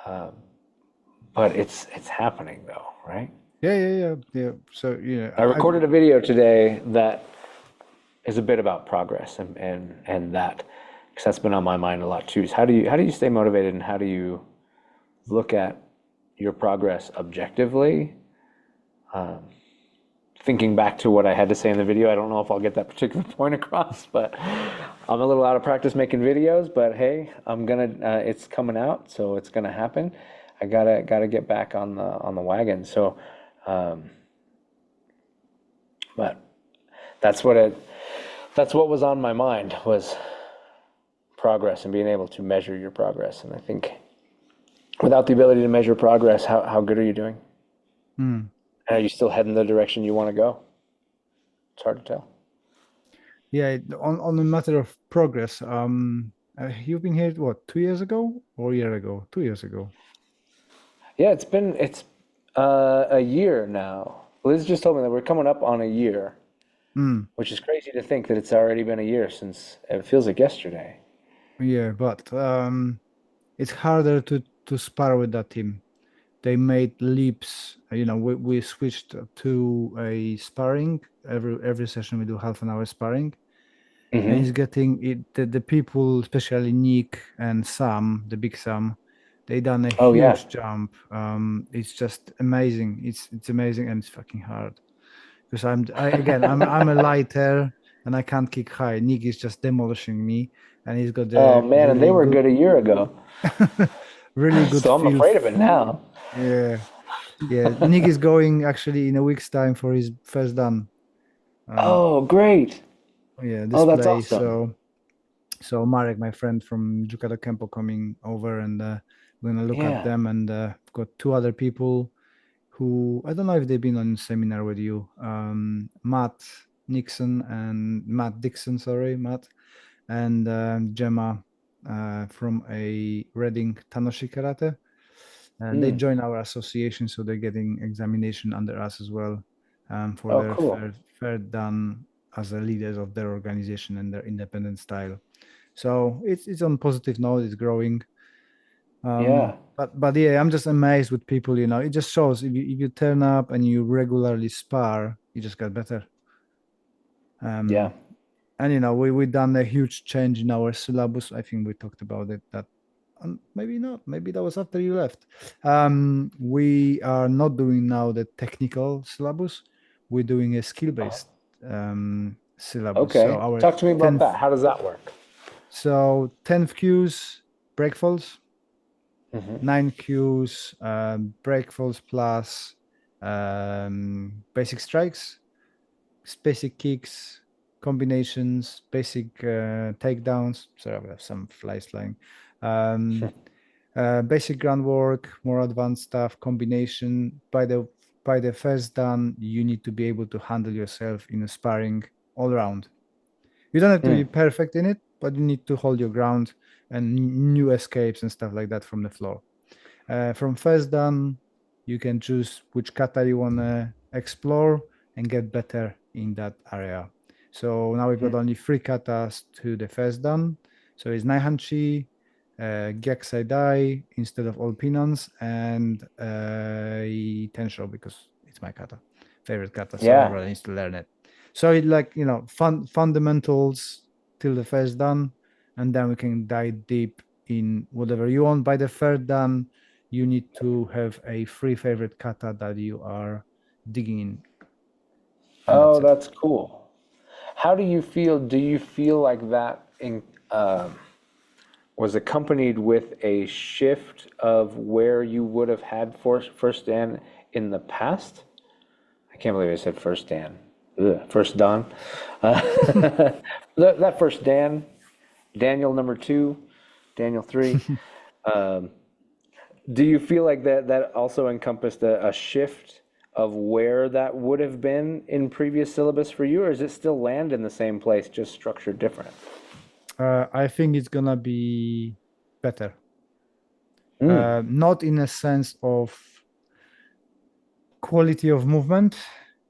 Speaker 4: But it's happening though, right?
Speaker 5: yeah. So
Speaker 4: I recorded a video today that is a bit about progress and that, because that's been on my mind a lot too. Is how do you stay motivated and how do you look at your progress objectively? Thinking back to what I had to say in the video, I don't know if I'll get that particular point across, but I'm a little out of practice making videos. But hey, it's coming out, so it's gonna happen. I gotta get back on the wagon. So, but that's what was on my mind was progress and being able to measure your progress. And I think without the ability to measure progress, how good are you doing? Are you still heading the direction you want to go? It's hard to tell.
Speaker 5: yeah. On the matter of progress, you've been here what, 2 years ago or a year ago? 2 years ago.
Speaker 4: Yeah, it's a year now. Liz just told me that we're coming up on a year, which is crazy to think that it's already been a year since it feels like yesterday.
Speaker 5: Yeah, but it's harder to spar with that team. They made leaps. You know, we switched to a sparring. Every session we do half an hour sparring, and it's getting it. The people, especially Nick and Sam, the big Sam, they done a
Speaker 4: Oh yeah.
Speaker 5: huge jump. It's just amazing. It's amazing and it's fucking hard. Because I'm a lighter and I can't kick high. Nick is just demolishing me, and he's got
Speaker 4: Oh
Speaker 5: the
Speaker 4: man, and they were good a year ago.
Speaker 5: really good
Speaker 4: So I'm
Speaker 5: feel.
Speaker 4: afraid of it now.
Speaker 5: Yeah. Nick is going actually in a week's time for his first dan.
Speaker 4: Oh, great.
Speaker 5: Yeah,
Speaker 4: Oh, that's
Speaker 5: display.
Speaker 4: awesome.
Speaker 5: So Marek, my friend from Jukado Kempo, coming over, and we're gonna look at
Speaker 4: Yeah.
Speaker 5: them. And got two other people who I don't know if they've been on seminar with you. Matt Dixon, sorry, Matt, and Gemma from a Reading Tanoshi Karate. They join our association, so they're getting examination under us as well for
Speaker 4: Oh,
Speaker 5: their
Speaker 4: cool.
Speaker 5: fair done as the leaders of their organization and their independent style. So it's on positive note. It's growing.
Speaker 4: Yeah.
Speaker 5: But yeah, I'm just amazed with people. You know, it just shows if you turn up and you regularly spar, you just get better.
Speaker 4: Yeah.
Speaker 5: And you know, we done a huge change in our syllabus. I think we talked about it. That maybe not. Maybe that was after you left. We are not doing now the technical syllabus. We're doing a skill-based syllabus. So
Speaker 4: Okay.
Speaker 5: our
Speaker 4: Talk to me about
Speaker 5: 10th,
Speaker 4: that. How does that work?
Speaker 5: so 10th cues, break falls, 9 cues, break falls plus basic strikes, basic kicks, combinations, basic takedowns. Sorry, I have some flies flying. Basic groundwork, more advanced stuff, combination. By the first dan, you need to be able to handle yourself in a sparring all around. You don't have to be perfect in it, but you need to hold your ground and new escapes and stuff like that from the floor. From first dan, you can choose which kata you wanna explore and get better in that area. So now we've got only 3 katas to the first dan. So it's Naihanchi, Gyakusai Dai instead of all pinons, and Tensho because it's my kata, favorite kata. So
Speaker 4: Yeah.
Speaker 5: everybody needs to learn it. So it fundamentals till the first dan, and then we can dive deep in whatever you want. By the third dan, you need to have a free favorite kata that you are digging in, and that's
Speaker 4: Oh,
Speaker 5: it.
Speaker 4: that's cool. How do you feel? Do you feel like that was accompanied with a shift of where you would have had first Dan in the past? I can't believe I said first Dan. Ugh, first Don. Uh, that first Dan, Daniel number 2, Daniel 3. Um, do you feel like that also encompassed a shift of where that would have been in previous syllabus for you, or is it still land in the same place, just structured different?
Speaker 5: I think it's gonna be better.
Speaker 4: Mm,
Speaker 5: Not in a sense of quality of movement,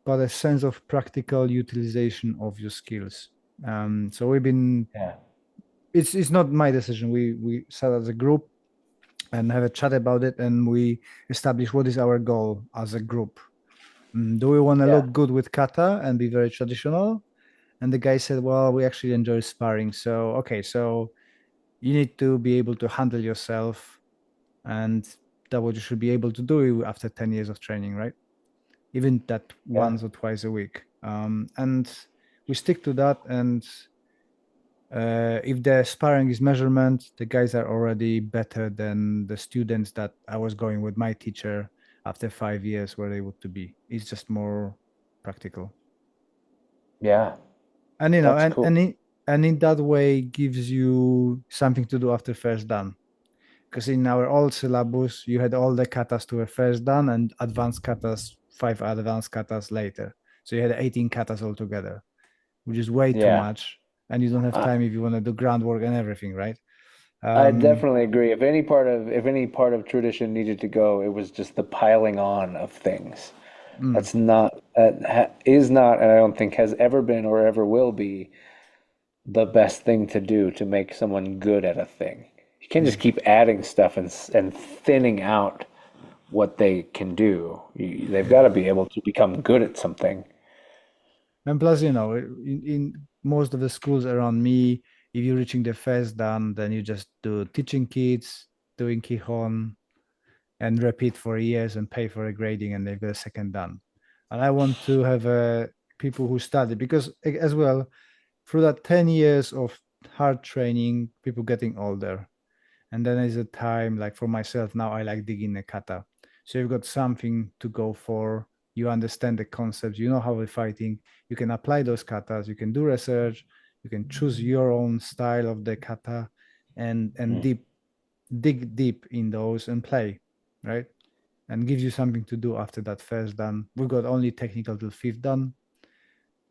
Speaker 5: but a sense of practical utilization of your skills. So we've been.
Speaker 4: yeah.
Speaker 5: It's not my decision. We sat as a group and have a chat about it, and we establish what is our goal as a group. Do we want to
Speaker 4: Yeah.
Speaker 5: look good with kata and be very traditional? And the guy said, well, we actually enjoy sparring. So okay, so you need to be able to handle yourself, and that what you should be able to do after 10 years of training, right? Even that
Speaker 4: Yeah.
Speaker 5: once or twice a week. And we stick to that. And if the sparring is measurement, the guys are already better than the students that I was going with my teacher after 5 years where they would to be. It's just more practical.
Speaker 4: Yeah.
Speaker 5: And
Speaker 4: That's cool.
Speaker 5: and in that way gives you something to do after first dan. Because in our old syllabus, you had all the katas to a first dan and advanced katas, 5 advanced katas later. So you had 18 katas altogether, which is way too
Speaker 4: Yeah.
Speaker 5: much. And you don't have
Speaker 4: I,
Speaker 5: time if you want to do groundwork and everything, right?
Speaker 4: I
Speaker 5: Um,
Speaker 4: definitely agree. If any part of tradition needed to go, it was just the piling on of things.
Speaker 5: mm,
Speaker 4: Is not, and I don't think has ever been or ever will be the best thing to do to make someone good at a thing. You can't just
Speaker 5: mm.
Speaker 4: keep adding stuff and thinning out what they can do. They've got to be able to become good at something.
Speaker 5: And plus, in most of the schools around me, if you're reaching the first dan, then you just do teaching kids, doing kihon, and repeat for years and pay for a grading, and they've got a second dan. And I want to have people who study because as well, through that 10 years of hard training, people getting older. And then there's a time like for myself now, I like digging the kata. So you've got something to go for. You understand the concepts, you know how we're fighting. You can apply those katas, you can do research, you can choose your own style of the kata and
Speaker 4: Mm.
Speaker 5: dig deep in those and play, right? And gives you something to do after that first dan. We've got only technical till fifth dan.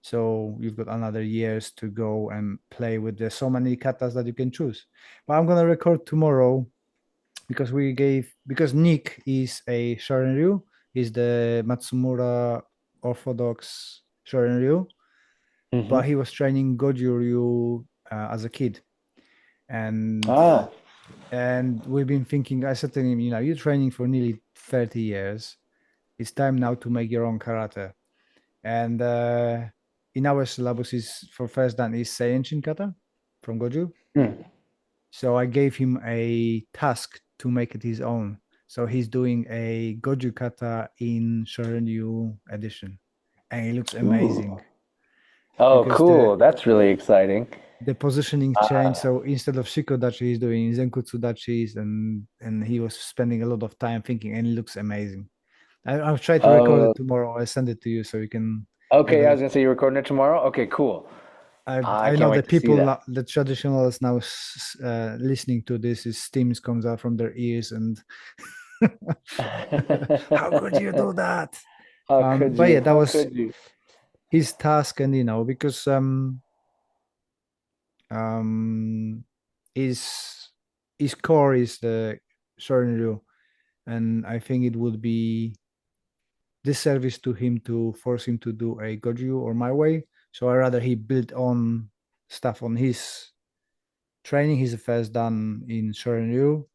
Speaker 5: So you've got another years to go and play with. There's so many katas that you can choose. But I'm gonna record tomorrow because Nick is a Shorin-ryu, is the Matsumura Orthodox Shorin-ryu, but
Speaker 4: Hmm.
Speaker 5: he was training Goju-ryu as a kid, and
Speaker 4: Ah,
Speaker 5: and we've been thinking. I said to him, you're training for nearly 30 years. It's time now to make your own karate. And in our syllabus is for first dan is Seiyenshin kata from Goju.
Speaker 4: mm.
Speaker 5: So I gave him a task to make it his own. So he's doing a Goju kata in Shorin-ryu edition, and it looks amazing
Speaker 4: Ooh. Oh,
Speaker 5: because the
Speaker 4: cool. That's really exciting.
Speaker 5: the positioning changed.
Speaker 4: Ah,
Speaker 5: So instead of Shikodachi, he's doing Zenkutsu dachis, and he was spending a lot of time thinking, and it looks amazing. I'll try to record
Speaker 4: oh,
Speaker 5: it tomorrow. I'll send it to you so you can get
Speaker 4: okay. I
Speaker 5: a.
Speaker 4: was gonna say you're recording it tomorrow. Okay, cool. I
Speaker 5: I
Speaker 4: can't
Speaker 5: know the
Speaker 4: wait to see
Speaker 5: people,
Speaker 4: that.
Speaker 5: the traditionalists now listening to this, is steams comes out from their ears, and how could you do that?
Speaker 4: How could
Speaker 5: But yeah,
Speaker 4: you?
Speaker 5: that
Speaker 4: How
Speaker 5: was
Speaker 4: could you?
Speaker 5: his task, and because um, his core is the Shorin-ryu, and I think it would be disservice to him to force him to do a Goju or my way. So I rather he built on stuff on his training he's first done in Shorin-ryu.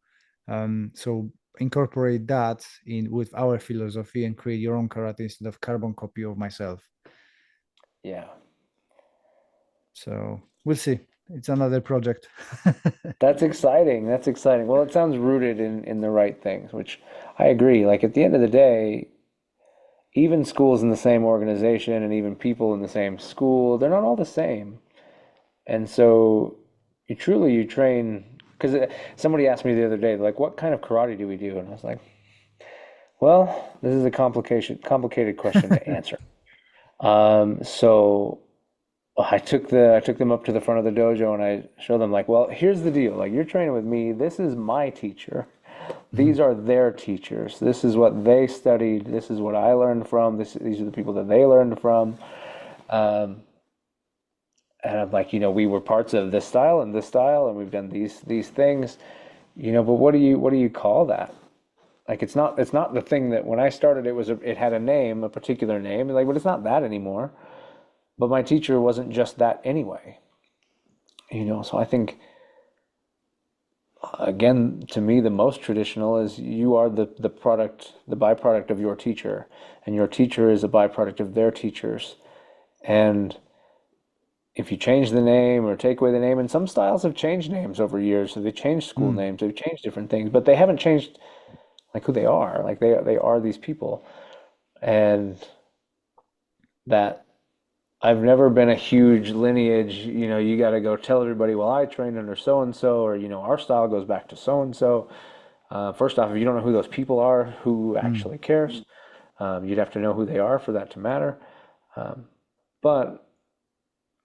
Speaker 5: So incorporate that in with our philosophy and create your own karate instead of carbon copy of myself.
Speaker 4: Yeah.
Speaker 5: So we'll see. It's another project.
Speaker 4: That's exciting. That's exciting. Well, it sounds rooted in the right things, which I agree. Like at the end of the day, even schools in the same organization and even people in the same school, they're not all the same. And so you train, because somebody asked me the other day, like, what kind of karate do we do? And I was like, well, this is a complicated question to answer. So I took them up to the front of the dojo and I showed them like, well, here's the deal. Like you're training with me. This is my teacher. These are their teachers. This is what they studied. This is what I learned from. These are the people that they learned from. And I'm like, we were parts of this style, and we've done these things, but what do you call that? Like it's not the thing that when I started it had a name, a particular name, like, but it's not that anymore. But my teacher wasn't just that anyway. So I think again, to me, the most traditional is you are the byproduct of your teacher, and your teacher is a byproduct of their teachers. And if you change the name or take away the name, and some styles have changed names over years, so they changed school names, they've changed different things, but they haven't changed like who they are. Like they are these people. And that I've never been a huge lineage, you got to go tell everybody, well, I trained under so-and-so, or, our style goes back to so-and-so. First off, if you don't know who those people are, who actually cares? You'd have to know who they are for that to matter. But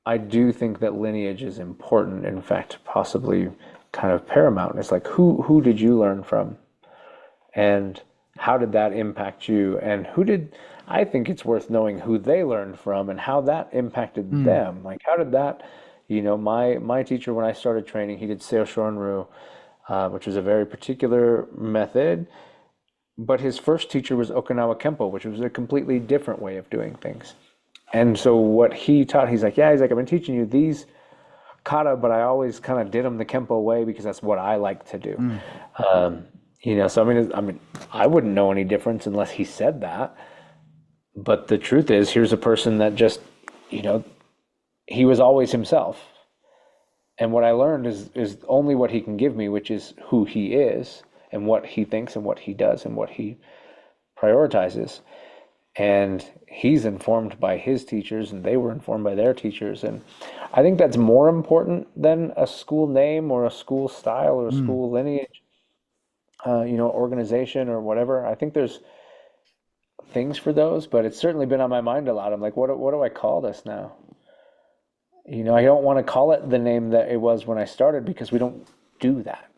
Speaker 4: I do think that lineage is important. In fact, possibly kind of paramount. It's like, who did you learn from? And how did that impact you? And I think it's worth knowing who they learned from and how that impacted them. Like, how did that, my teacher, when I started training, he did Seo Shorin-ryu, which was a very particular method. But his first teacher was Okinawa Kempo, which was a completely different way of doing things. And so what he taught, he's like, I've been teaching you these kata, but I always kind of did them the Kempo way because that's what I like to do. So I wouldn't know any difference unless he said that. But the truth is, here's a person that just, he was always himself. And what I learned is only what he can give me, which is who he is and what he thinks and what he does and what he prioritizes. And he's informed by his teachers, and they were informed by their teachers. And I think that's more important than a school name or a school style or a school lineage, organization or whatever. I think there's things for those, but it's certainly been on my mind a lot. I'm like, what do I call this now? I don't want to call it the name that it was when I started because we don't do that.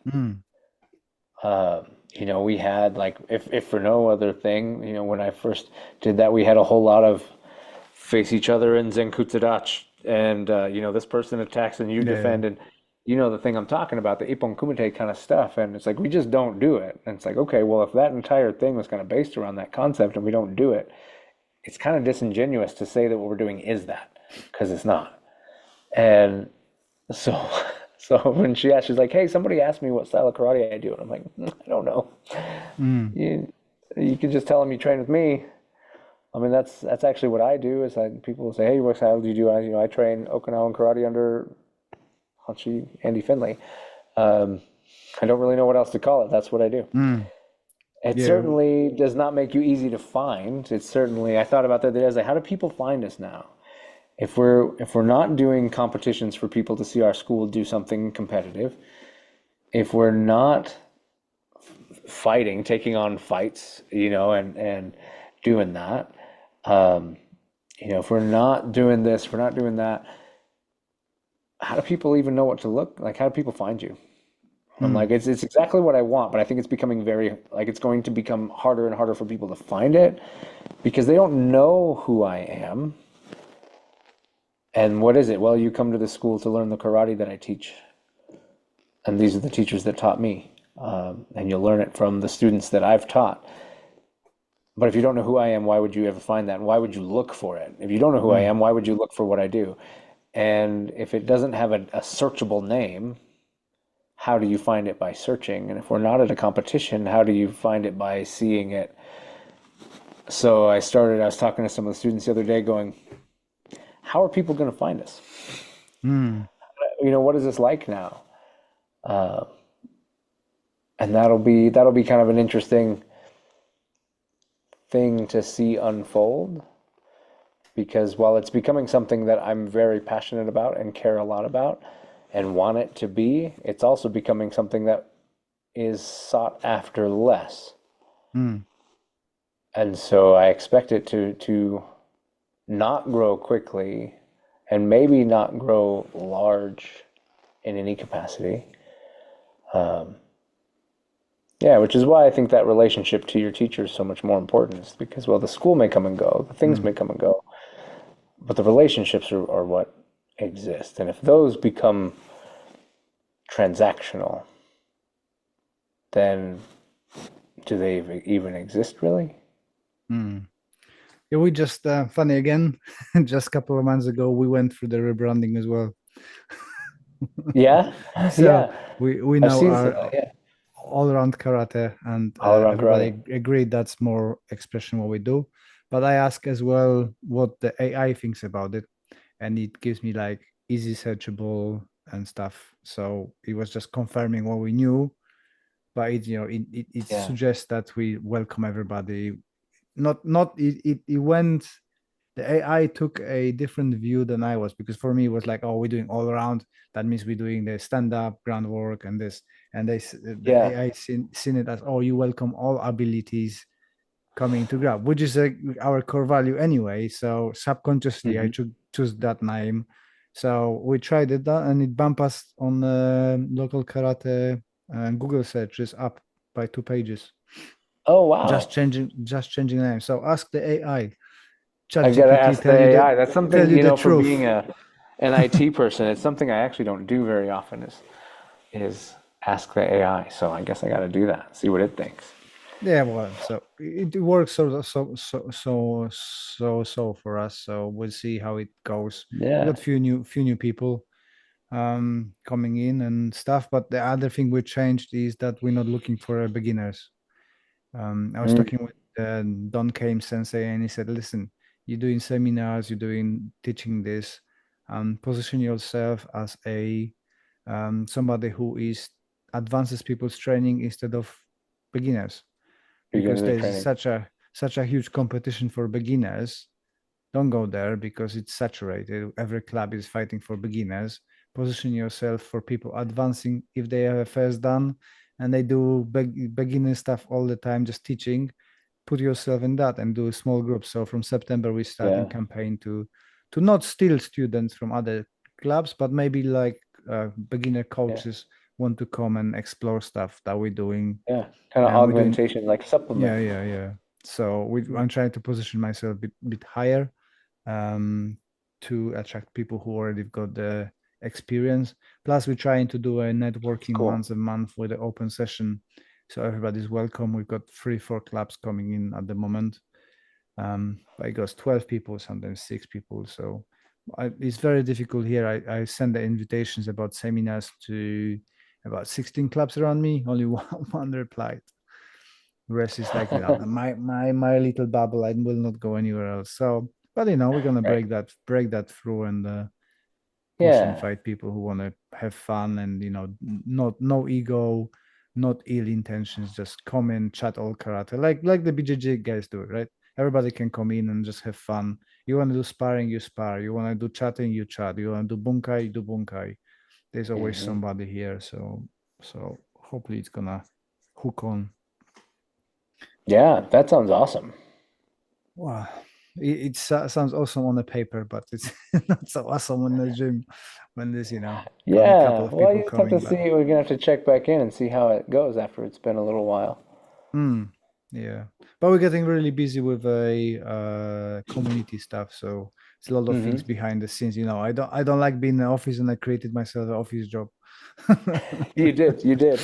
Speaker 4: We had like, if for no other thing, when I first did that, we had a whole lot of face each other in Zenkutsudachi, and this person attacks and you defend, and the thing I'm talking about, the Ippon Kumite kind of stuff, and it's like we just don't do it. And it's like, okay, well, if that entire thing was kind of based around that concept and we don't do it, it's kind of disingenuous to say that what we're doing is that, because it's not. And so when she asked, she's like, hey, somebody asked me what style of karate I do. And I'm like, I don't know. You can just tell them you train with me. I mean, that's actually what I do. Is people will say, hey, what style do you do? I train Okinawan karate under Hanshi Andy Finley. I don't really know what else to call it. That's what I do. It certainly does not make you easy to find. It's certainly, I thought about that the other day. I was like, how do people find us now? If we're not doing competitions for people to see our school do something competitive, if we're not fighting, taking on fights, and doing that, if we're not doing this, if we're not doing that, how do people even know what to look like? How do people find you? I'm like, it's exactly what I want, but I think it's becoming it's going to become harder and harder for people to find it because they don't know who I am. And what is it? Well, you come to the school to learn the karate that I teach. And these are the teachers that taught me. And you'll learn it from the students that I've taught. But if you don't know who I am, why would you ever find that? And why would you look for it? If you don't know who I am, why would you look for what I do? And if it doesn't have a searchable name, how do you find it by searching? And if we're not at a competition, how do you find it by seeing it? So I was talking to some of the students the other day going, how are people going to find us? What is this like now? And that'll be kind of an interesting thing to see unfold, because while it's becoming something that I'm very passionate about and care a lot about and want it to be, it's also becoming something that is sought after less. And so I expect it to not grow quickly and maybe not grow large in any capacity. Which is why I think that relationship to your teacher is so much more important, is because, well, the school may come and go, the things may come and go, but the relationships are what exist. And if those become transactional, then do they even exist, really?
Speaker 5: Yeah, we just funny again. Just a couple of months ago, we went through the rebranding as well.
Speaker 4: Yeah,
Speaker 5: So
Speaker 4: yeah.
Speaker 5: we
Speaker 4: I've
Speaker 5: now
Speaker 4: seen
Speaker 5: are
Speaker 4: some, yeah.
Speaker 5: all around karate, and
Speaker 4: All around
Speaker 5: everybody
Speaker 4: karate.
Speaker 5: agreed that's more expression what we do. But I ask as well what the AI thinks about it, and it gives me like easy searchable and stuff. So it was just confirming what we knew, but it
Speaker 4: Yeah,
Speaker 5: suggests that we welcome everybody. Not it went. The AI took a different view than I was, because for me it was like, oh, we're doing all around. That means we're doing the stand up, groundwork, and this. And the
Speaker 4: yeah.
Speaker 5: AI seen it as, oh, you welcome all abilities coming to grab, which is our core value anyway. So subconsciously, I choose that name. So we tried it, and it bumped us on local karate Google searches up by 2 pages.
Speaker 4: Oh,
Speaker 5: Just
Speaker 4: wow.
Speaker 5: changing the name. So ask the AI.
Speaker 4: I've got to
Speaker 5: ChatGPT
Speaker 4: ask the AI. That's
Speaker 5: tell
Speaker 4: something,
Speaker 5: you the
Speaker 4: for
Speaker 5: truth.
Speaker 4: being an IT person, it's something I actually don't do very often, is ask the AI. So I guess I got to do that, see what it thinks.
Speaker 5: Yeah, well, so it works so for us. So we'll see how it goes. We
Speaker 4: Yeah.
Speaker 5: got few new people coming in and stuff. But the other thing we changed is that we're not looking for beginners. I was
Speaker 4: Mm,
Speaker 5: talking with Don Kane Sensei, and he said, "Listen, you're doing seminars, you're doing teaching this. Position yourself as a somebody who is advances people's training instead of beginners, because
Speaker 4: beginning the
Speaker 5: there's
Speaker 4: training.
Speaker 5: such a huge competition for beginners. Don't go there because it's saturated. Every club is fighting for beginners. Position yourself for people advancing if they have a first dan and they do beginner stuff all the time, just teaching. Put yourself in that and do small groups. So from September, we're starting
Speaker 4: Yeah.
Speaker 5: campaign to not steal students from other clubs, but maybe like beginner
Speaker 4: Yeah.
Speaker 5: coaches want to come and explore stuff that we're doing.
Speaker 4: Yeah. Kind of
Speaker 5: And we're doing,
Speaker 4: augmentation, like
Speaker 5: yeah,
Speaker 4: supplement.
Speaker 5: yeah, yeah. So I'm trying to position myself a bit higher to attract people who already got the experience. Plus, we're trying to do a networking
Speaker 4: Cool.
Speaker 5: once a month with an open session, so everybody's welcome. We've got 3-4 clubs coming in at the moment. But it goes 12 people, sometimes 6 people. So it's very difficult here. I send the invitations about seminars to about 16 clubs around me. Only one replied. The rest is like, my little bubble. I will not go anywhere else. So, but we're gonna
Speaker 4: Right.
Speaker 5: break that through and push and
Speaker 4: Yeah.
Speaker 5: fight people who want to have fun and not no ego, not ill intentions. Just come in, chat all karate, like the BJJ guys do, right? Everybody can come in and just have fun. You want to do sparring, you spar. You want to do chatting, you chat. You want to do bunkai, you do bunkai. There's always
Speaker 4: hmm
Speaker 5: somebody here. So hopefully it's gonna hook on.
Speaker 4: Yeah. That sounds awesome.
Speaker 5: Wow, it sounds awesome on the paper, but it's not so awesome in the gym when there's a couple
Speaker 4: Yeah.
Speaker 5: of
Speaker 4: Well,
Speaker 5: people
Speaker 4: you just have to
Speaker 5: coming
Speaker 4: see.
Speaker 5: back.
Speaker 4: We're gonna have to check back in and see how it goes after it's been a little while.
Speaker 5: Yeah, but we're getting really busy with a community stuff, so it's a lot of things
Speaker 4: hmm
Speaker 5: behind the scenes. I don't like being in the office, and I created myself an office job.
Speaker 4: You did. You did.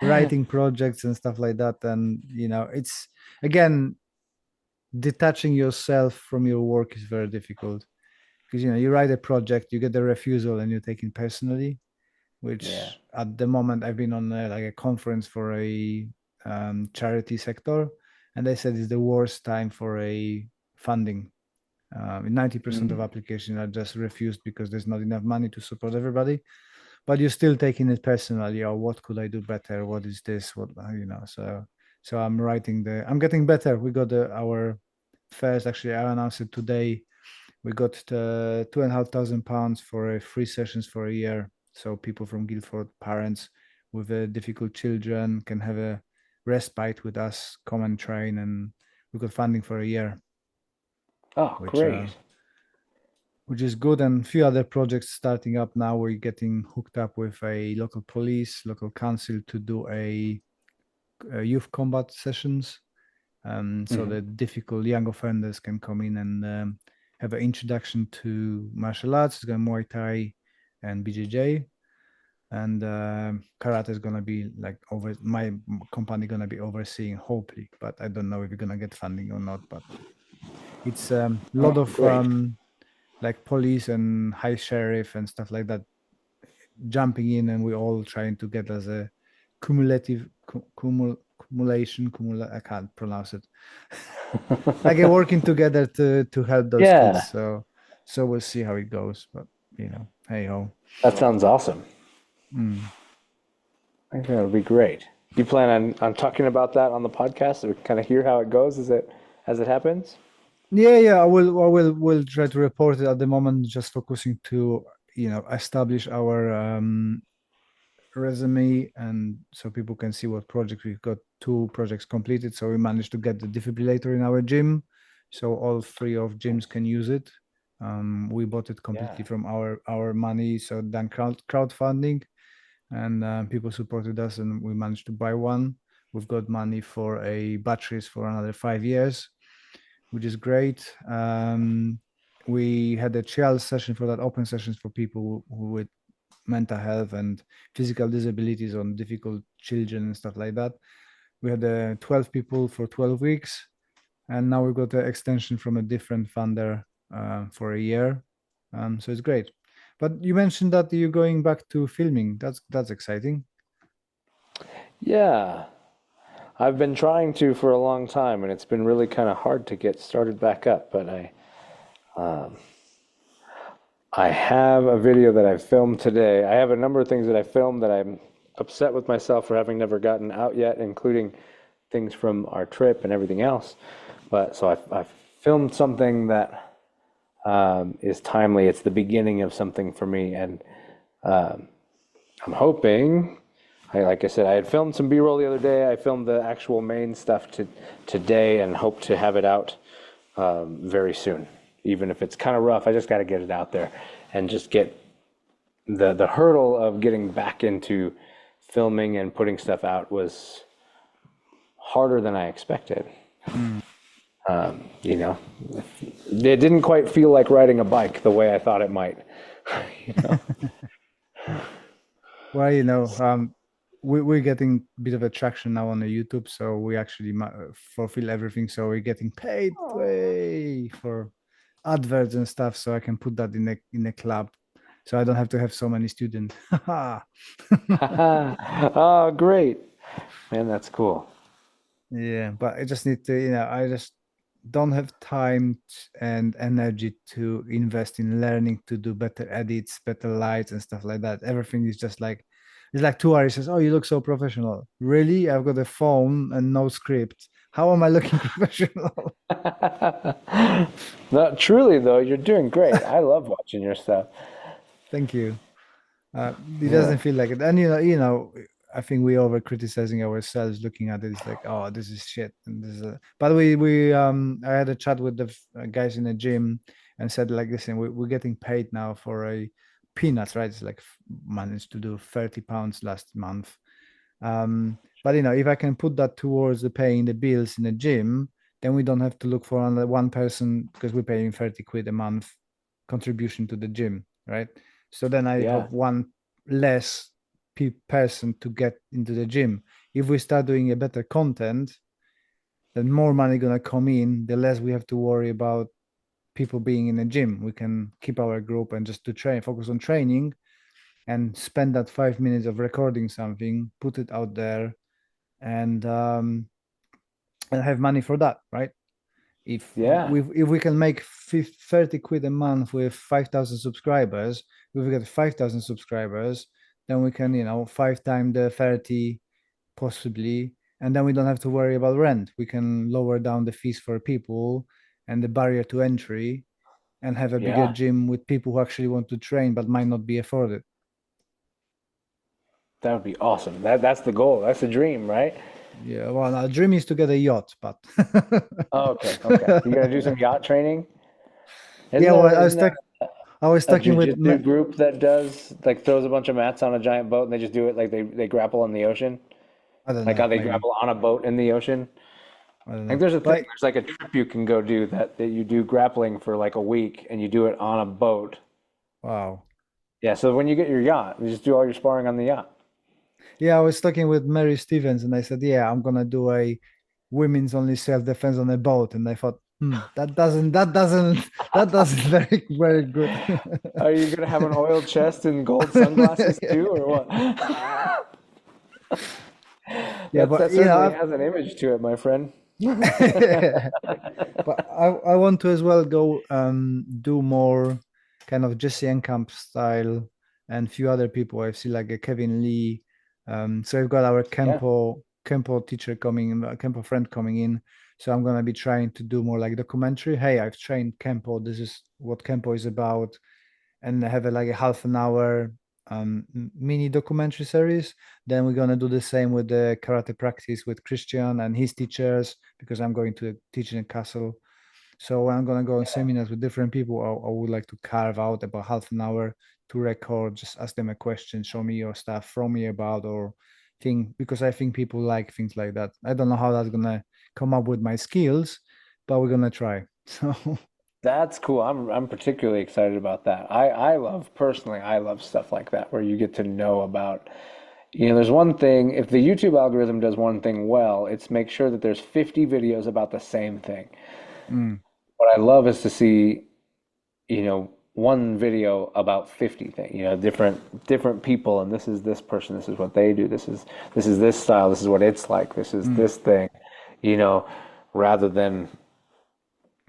Speaker 5: Writing projects and stuff like that. And, it's, again, detaching yourself from your work is very difficult because, you write a project, you get the refusal and you take it personally, which
Speaker 4: Yeah.
Speaker 5: at the moment I've been on a conference for a charity sector, and they said it's the worst time for a funding. 90% of applications are just refused because there's not enough money to support everybody. But you're still taking it personally. Or what could I do better? What is this? What So I'm I'm getting better. We got our first. Actually, I announced it today. We got £2,500 for free sessions for a year. So people from Guildford, parents with difficult children, can have a respite with us, come and train, and we got funding for a year.
Speaker 4: Oh, great.
Speaker 5: Which is good. And a few other projects starting up now. We're getting hooked up with a local police, local council to do a youth combat sessions. So the difficult young offenders can come in and have an introduction to martial arts. It's going Muay Thai and BJJ. And karate is gonna be my company gonna be overseeing, hopefully, but I don't know if we're gonna get funding or not. But it's a lot of police and high sheriff and stuff like that jumping in, and we're all trying to get as a cumulative I can't pronounce it. Working together to help those kids. So we'll see how it goes. But hey ho.
Speaker 4: That sounds awesome. I think that would be great. You plan on talking about that on the podcast so we can kind of hear how it goes as it happens?
Speaker 5: Yeah. I will try to report it at the moment, just focusing to establish our resume, and so people can see what projects we've got. 2 projects completed, so we managed to get the defibrillator in our gym, so all 3 of gyms can use it. We bought it completely from our money, so done crowdfunding, and people supported us, and we managed to buy one. We've got money for a batteries for another 5 years, which is great. We had a trial session for that, open sessions for people who with mental health and physical disabilities on difficult children and stuff like that. We had 12 people for 12 weeks, and now we got an extension from a different funder for a year. So it's great. But you mentioned that you're going back to filming. That's exciting.
Speaker 4: Yeah. I've been trying to for a long time, and it's been really kind of hard to get started back up, but I have a video that I filmed today. I have a number of things that I filmed that I'm upset with myself for having never gotten out yet, including things from our trip and everything else. But so I've filmed something that is timely. It's the beginning of something for me, and I'm hoping. Like I said, I had filmed some B-roll the other day. I filmed the actual main stuff today, and hope to have it out very soon. Even if it's kind of rough, I just got to get it out there and just get the hurdle of getting back into filming and putting stuff out was harder than I expected. It didn't quite feel like riding a bike the way I thought it might.
Speaker 5: Well, we're getting a bit of a traction now on the YouTube, so we actually fulfill everything. So we're getting paid way for adverts and stuff, so I can put that in a club, so I don't have to have so many students.
Speaker 4: Oh, great, man, that's cool.
Speaker 5: Yeah, but I just need to, I just don't have time and energy to invest in learning to do better edits, better lights and stuff like that. Everything is just like, it's like 2 hours. Says, "Oh, you look so professional." Really? I've got a phone and no script. How am I looking professional?
Speaker 4: No, truly though, you're doing great. I love watching your stuff.
Speaker 5: Thank you. It doesn't feel like it. And I think we over criticizing ourselves, looking at it. It's like, oh, this is shit. And this is but I had a chat with the guys in the gym and said, like, listen, we're getting paid now for a peanuts, right? It's like managed to do £30 last month. But if I can put that towards the paying the bills in the gym, then we don't have to look for another one person, because we're paying 30 quid a month contribution to the gym, right? So then I have less person to get into the gym. If we start doing a better content, then more money gonna come in, the less we have to worry about people being in the gym. We can keep our group and just focus on training, and spend that 5 minutes of recording something, put it out there, and have money for that, right? If
Speaker 4: Yeah.
Speaker 5: we can make 30 quid a month with 5,000 subscribers, if we get 5,000 subscribers, then we can, 5 times the 30 possibly, and then we don't have to worry about rent. We can lower down the fees for people and the barrier to entry, and have a bigger
Speaker 4: Yeah.
Speaker 5: gym with people who actually want to train but might not be afforded.
Speaker 4: That would be awesome. That's the goal. That's the dream, right?
Speaker 5: Yeah, well, our dream is to get a yacht, but
Speaker 4: Oh, okay. Okay. You're gonna do some yacht training?
Speaker 5: yeah, well,
Speaker 4: Isn't there
Speaker 5: I was
Speaker 4: a
Speaker 5: talking with
Speaker 4: jujitsu group that does like throws a bunch of mats on a giant boat and they just do it like they grapple in the ocean?
Speaker 5: I don't
Speaker 4: Like
Speaker 5: know,
Speaker 4: how they
Speaker 5: maybe,
Speaker 4: grapple on a boat in the ocean?
Speaker 5: I don't
Speaker 4: I
Speaker 5: know,
Speaker 4: think there's a thing,
Speaker 5: but
Speaker 4: there's like a trip you can go do that you do grappling for like a week and you do it on a boat.
Speaker 5: wow.
Speaker 4: Yeah, so when you get your yacht, you just do all your sparring on the yacht.
Speaker 5: Yeah, I was talking with Mary Stevens, and I said, yeah, I'm gonna do a women's only self-defense on a boat, and I thought, that doesn't very good.
Speaker 4: Are you gonna have an oil chest and gold sunglasses too, or what?
Speaker 5: Yeah, but
Speaker 4: That certainly has an image to it, my friend.
Speaker 5: but I want to as well go do more kind of Jesse Enkamp style, and few other people. I see like a Kevin Lee. So I've got our
Speaker 4: Yeah.
Speaker 5: Kempo teacher coming in, Kempo friend coming in. So I'm gonna be trying to do more like documentary. Hey, I've trained Kempo. This is what Kempo is about, and have like a half an hour mini documentary series. Then we're gonna do the same with the karate practice with Christian and his teachers, because I'm going to teach in a castle. So when I'm gonna go on seminars with different people, I would like to carve out about half an hour to record, just ask them a question, show me your stuff, throw me about, or thing, because I think people like things like that. I don't know how that's gonna come up with my skills, but we're gonna try. So
Speaker 4: That's cool. I'm particularly excited about that. I love personally, I love stuff like that where you get to know about, there's one thing, if the YouTube algorithm does one thing well, it's make sure that there's 50 videos about the same thing.
Speaker 5: mm,
Speaker 4: What I love is to see, one video about 50 things, different people, and this is this person, this is what they do, this is this style, this is what it's like, this is this thing, rather than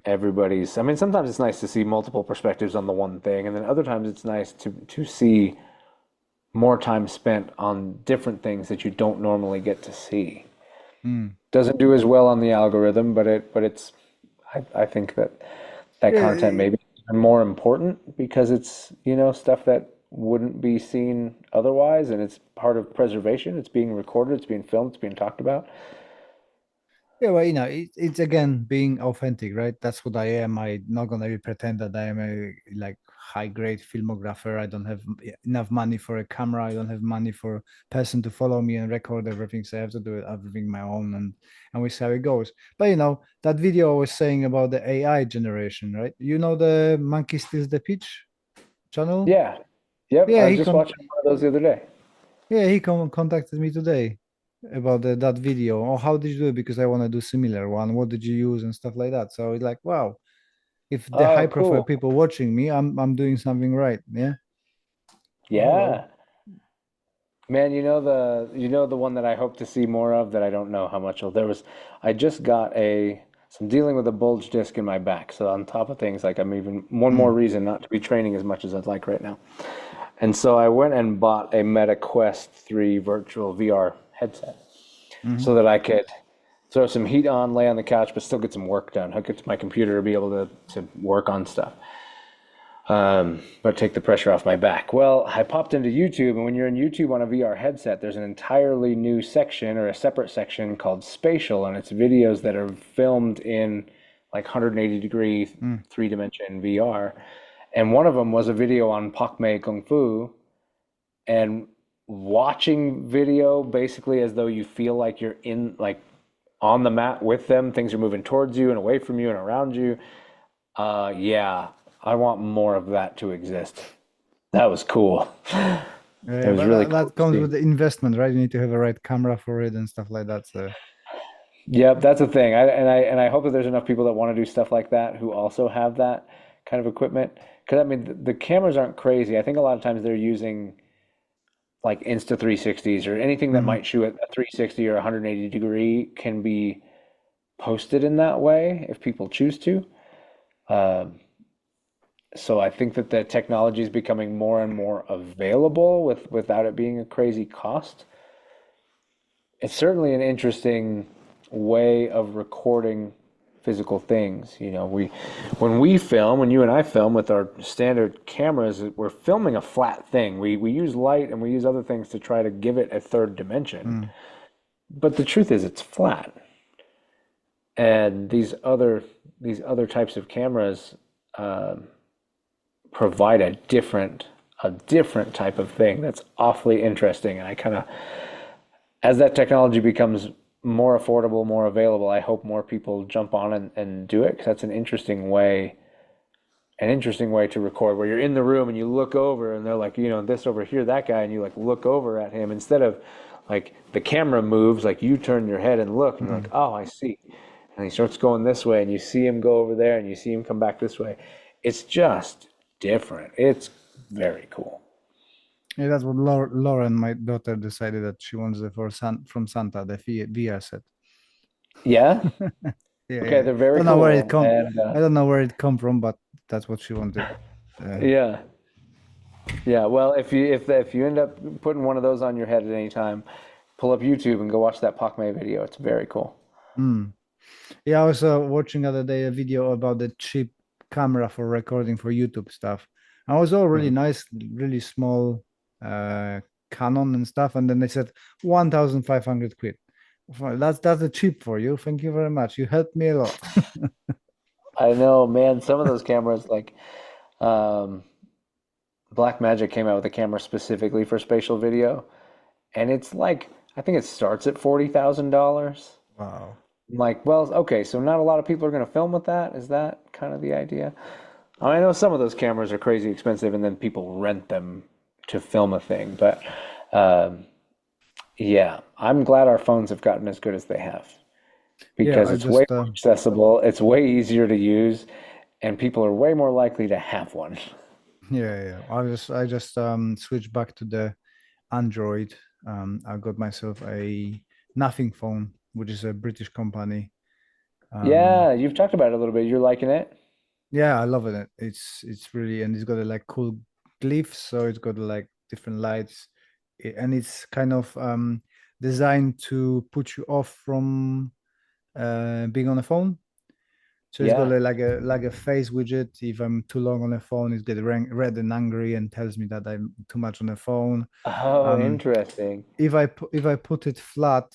Speaker 4: everybody's. I mean, sometimes it's nice to see multiple perspectives on the one thing, and then other times it's nice to see more time spent on different things that you don't normally get to see.
Speaker 5: mm.
Speaker 4: Doesn't do as well on the algorithm, but it's I think that content
Speaker 5: Yeah,
Speaker 4: may be even more important because it's, stuff that wouldn't be seen otherwise, and it's part of preservation. It's being recorded, it's being filmed, it's being talked about.
Speaker 5: yeah, well, it's again being authentic, right? That's what I am. I'm not gonna pretend that I am a like high grade filmographer. I don't have enough money for a camera. I don't have money for a person to follow me and record everything. So I have to do everything my own, and we see how it goes. But that video I was saying about the AI generation, right? The Monkey Steals the Pitch channel?
Speaker 4: Yeah. Yep, I
Speaker 5: Yeah,
Speaker 4: was just watching one of those the other day.
Speaker 5: he contacted me today about that video. Oh, how did you do it? Because I want to do similar one. What did you use and stuff like that? So it's like, wow, if the high
Speaker 4: Oh,
Speaker 5: profile
Speaker 4: cool.
Speaker 5: people watching me, I'm doing something right. Yeah. Oh well.
Speaker 4: Yeah. Man, the one that I hope to see more of that I don't know how much I just got so I'm dealing with a bulge disc in my back. So on top of things, like I'm even one more
Speaker 5: Mm,
Speaker 4: reason not to be training as much as I'd like right now. And so I went and bought a Meta Quest 3 virtual VR headset
Speaker 5: mhm.
Speaker 4: so that I could throw some heat on, lay on the couch, but still get some work done, hook it to my computer to be able to work on stuff. But take the pressure off my back. Well, I popped into YouTube, and when you're in YouTube on a VR headset, there's an entirely new section or a separate section called Spatial, and it's videos that are filmed in like 180 degree
Speaker 5: Mm.
Speaker 4: 3-dimension VR. And one of them was a video on Pak Mei Kung Fu, and watching video basically as though you feel like you're in like on the mat with them. Things are moving towards you and away from you and around you. Yeah, I want more of that to exist. That was cool. It was
Speaker 5: But
Speaker 4: really cool
Speaker 5: that
Speaker 4: to
Speaker 5: comes
Speaker 4: see.
Speaker 5: with the investment, right? You need to have a right camera for it and stuff like that. So
Speaker 4: Yep, that's a thing. I hope that there's enough people that want to do stuff like that who also have that kind of equipment. Because I mean, the cameras aren't crazy. I think a lot of times they're using like Insta 360s or anything that
Speaker 5: mhm.
Speaker 4: might shoot at a 360 or 180 degree can be posted in that way if people choose to. Um, so I think that the technology is becoming more and more available without it being a crazy cost. It's certainly an interesting way of recording physical things. You know, when you and I film with our standard cameras, we're filming a flat thing. We use light and we use other things to try to give it a third dimension.
Speaker 5: Mm.
Speaker 4: But the truth is it's flat. And these other types of cameras provide a different type of thing that's awfully interesting. And I kind of, as that technology becomes more affordable, more available, I hope more people jump on and do it because that's an interesting way to record where you're in the room and you look over and they're like, this over here, that guy, and you like look over at him instead of like the camera moves, like you turn your head and look and you're like,
Speaker 5: Mm.
Speaker 4: oh, I see. And he starts going this way and you see him go over there and you see him come back this way. It's just different. It's very cool.
Speaker 5: Yeah, that's what Lauren, my daughter, decided that she wants it for from Santa, the VR set.
Speaker 4: Yeah.
Speaker 5: Yeah,
Speaker 4: Okay.
Speaker 5: yeah.
Speaker 4: They're very
Speaker 5: Don't know where it
Speaker 4: cool.
Speaker 5: come.
Speaker 4: And
Speaker 5: I don't know where it come from, but that's what she wanted.
Speaker 4: yeah. Yeah, well, if you end up putting one of those on your head at any time, pull up YouTube and go watch that Pakme video. It's very cool.
Speaker 5: Mm. Yeah, I was watching the other day a video about the cheap camera for recording for YouTube stuff. And it was all really
Speaker 4: Mhm.
Speaker 5: nice, really small uh Canon and stuff. And then they said 1,500 quid. Well, that's a cheap for you. Thank you very much. You helped me a lot.
Speaker 4: I know, man. Some of those cameras, like um, Blackmagic, came out with a camera specifically for spatial video, and it's like I think it starts at $40,000.
Speaker 5: Wow.
Speaker 4: I'm like, well, okay, so not a lot of people are going to film with that. Is that kind of the idea? I know some of those cameras are crazy expensive, and then people rent them to film a thing, but. Um, Yeah, I'm glad our phones have gotten as good as they have
Speaker 5: Yeah,
Speaker 4: because
Speaker 5: I
Speaker 4: it's way
Speaker 5: just
Speaker 4: more accessible, it's way easier to use, and people are way more likely to have one.
Speaker 5: yeah, yeah. I just switched back to the Android. I got myself a Nothing phone, which is a British company. Um,
Speaker 4: Yeah, you've talked about it a little bit. You're liking it?
Speaker 5: yeah, I love it. It's really, and it's got a like cool glyphs, so it's got like different lights, and it's kind of designed to put you off from being on a phone. So it's got
Speaker 4: Yeah.
Speaker 5: like a face widget. If I'm too long on the phone, it gets red and angry and tells me that I'm too much on the phone.
Speaker 4: Oh,
Speaker 5: Um,
Speaker 4: interesting.
Speaker 5: if I put it flat,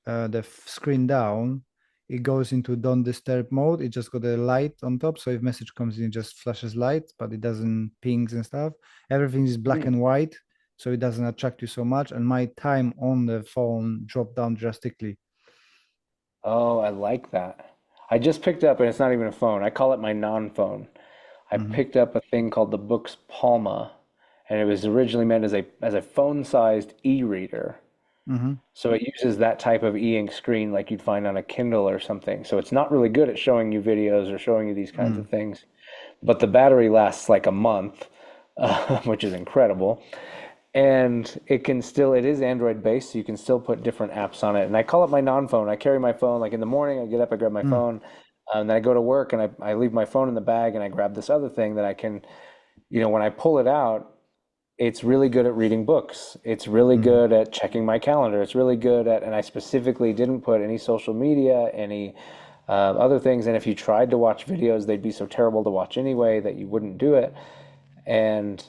Speaker 5: the screen down, it goes into don't disturb mode. It just got a light on top, so if message comes in, it just flashes light, but it doesn't pings and stuff. Everything is black
Speaker 4: Hmm.
Speaker 5: and white, so it doesn't attract you so much. And my time on the phone dropped down drastically.
Speaker 4: Oh, I like that. I just picked up, and it's not even a phone. I call it my non-phone. I
Speaker 5: Hmm.
Speaker 4: picked up a thing called the Books Palma, and it was originally meant as a phone-sized e-reader.
Speaker 5: Hmm.
Speaker 4: So it uses that type of e-ink screen like you'd find on a Kindle or something. So it's not really good at showing you videos or showing you these kinds of
Speaker 5: Mm.
Speaker 4: things. But the battery lasts like a month, which is incredible. And it is Android based, so you can still put different apps on it. And I call it my non-phone. I carry my phone, like in the morning, I get up, I grab my
Speaker 5: Mm.
Speaker 4: phone, and then I go to work and I leave my phone in the bag and I grab this other thing that I can, when I pull it out, it's really good at reading books. It's really
Speaker 5: Mm.
Speaker 4: good at checking my calendar. It's really good at, and I specifically didn't put any social media, any other things. And if you tried to watch videos, they'd be so terrible to watch anyway that you wouldn't do it. And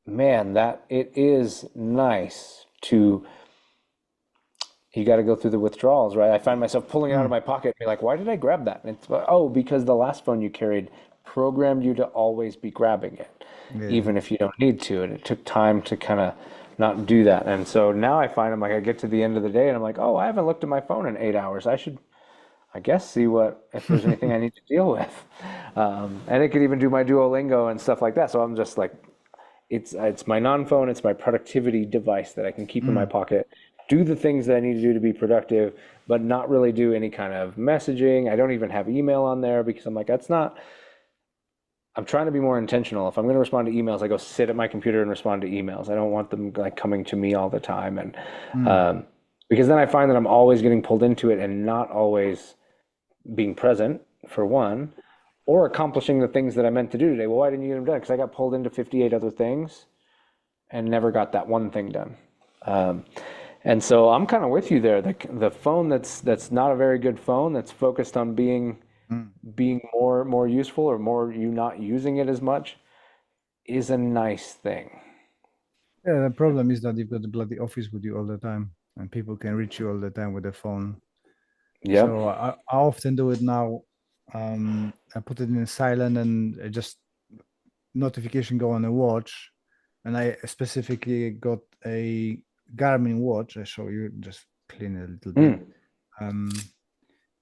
Speaker 4: man, that it is nice to, you got to go through the withdrawals, right? I find myself pulling it out of
Speaker 5: Mm.
Speaker 4: my pocket and be like, why did I grab that? And it's, oh, because the last phone you carried programmed you to always be grabbing it,
Speaker 5: Yeah.
Speaker 4: even if you don't need to. And it took time to kind of not do that. And so now I find I'm like, I get to the end of the day and I'm like, oh, I haven't looked at my phone in 8 hours. I should, I guess, see if there's anything I need to deal with. And it could even do my Duolingo and stuff like that. So I'm just like, it's my non-phone, it's my productivity device that I can keep in my
Speaker 5: Mm.
Speaker 4: pocket, do the things that I need to do to be productive, but not really do any kind of messaging. I don't even have email on there because I'm like, I'm trying to be more intentional. If I'm going to respond to emails, I go sit at my computer and respond to emails. I don't want them like coming to me all the time. And
Speaker 5: Mm.
Speaker 4: because then I find that I'm always getting pulled into it and not always being present, for one, or accomplishing the things that I meant to do today. Well, why didn't you get them done? Because I got pulled into 58 other things and never got that one thing done. And so I'm kind of with you there. The phone that's not a very good phone, that's focused on being
Speaker 5: Mm.
Speaker 4: more useful, or more you not using it as much, is a nice thing.
Speaker 5: Yeah, the problem is that you've got the bloody office with you all the time, and people can reach you all the time with the phone.
Speaker 4: Yep.
Speaker 5: So I often do it now. I put it in silent, and just notification go on a watch, and I specifically got a Garmin watch. I show you, just clean it a little bit.
Speaker 4: Mm.
Speaker 5: Um,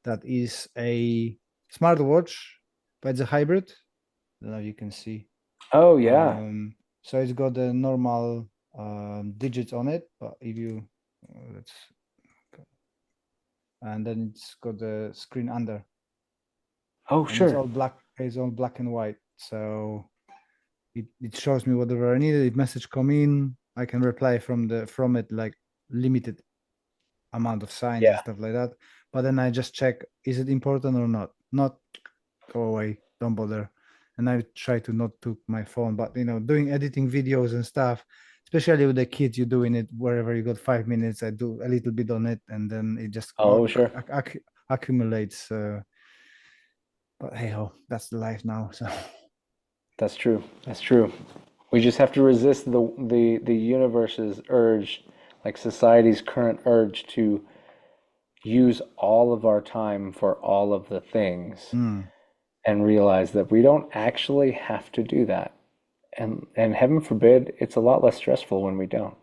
Speaker 5: that is a smartwatch, but it's a hybrid. I don't know if you can see.
Speaker 4: Oh yeah.
Speaker 5: So it's got the normal digits on it, but if you let's, and then it's got the screen under,
Speaker 4: Oh
Speaker 5: and it's
Speaker 4: sure.
Speaker 5: all black. It's all black and white. So it shows me whatever I needed. If message come in, I can reply from it, like limited amount of signs and
Speaker 4: Yeah.
Speaker 5: stuff like that. But then I just check, is it important or not? Not, go away, don't bother. And I try to not took my phone. But doing editing videos and stuff, especially with the kids, you're doing it wherever you got 5 minutes. I do a little bit on it, and then it just
Speaker 4: Oh sure.
Speaker 5: accumulates. But hey ho, that's the life now. So
Speaker 4: That's true. That's true. We just have to resist the universe's urge, like society's current urge to use all of our time for all of the things,
Speaker 5: mm.
Speaker 4: and realize that we don't actually have to do that. And heaven forbid, it's a lot less stressful when we don't.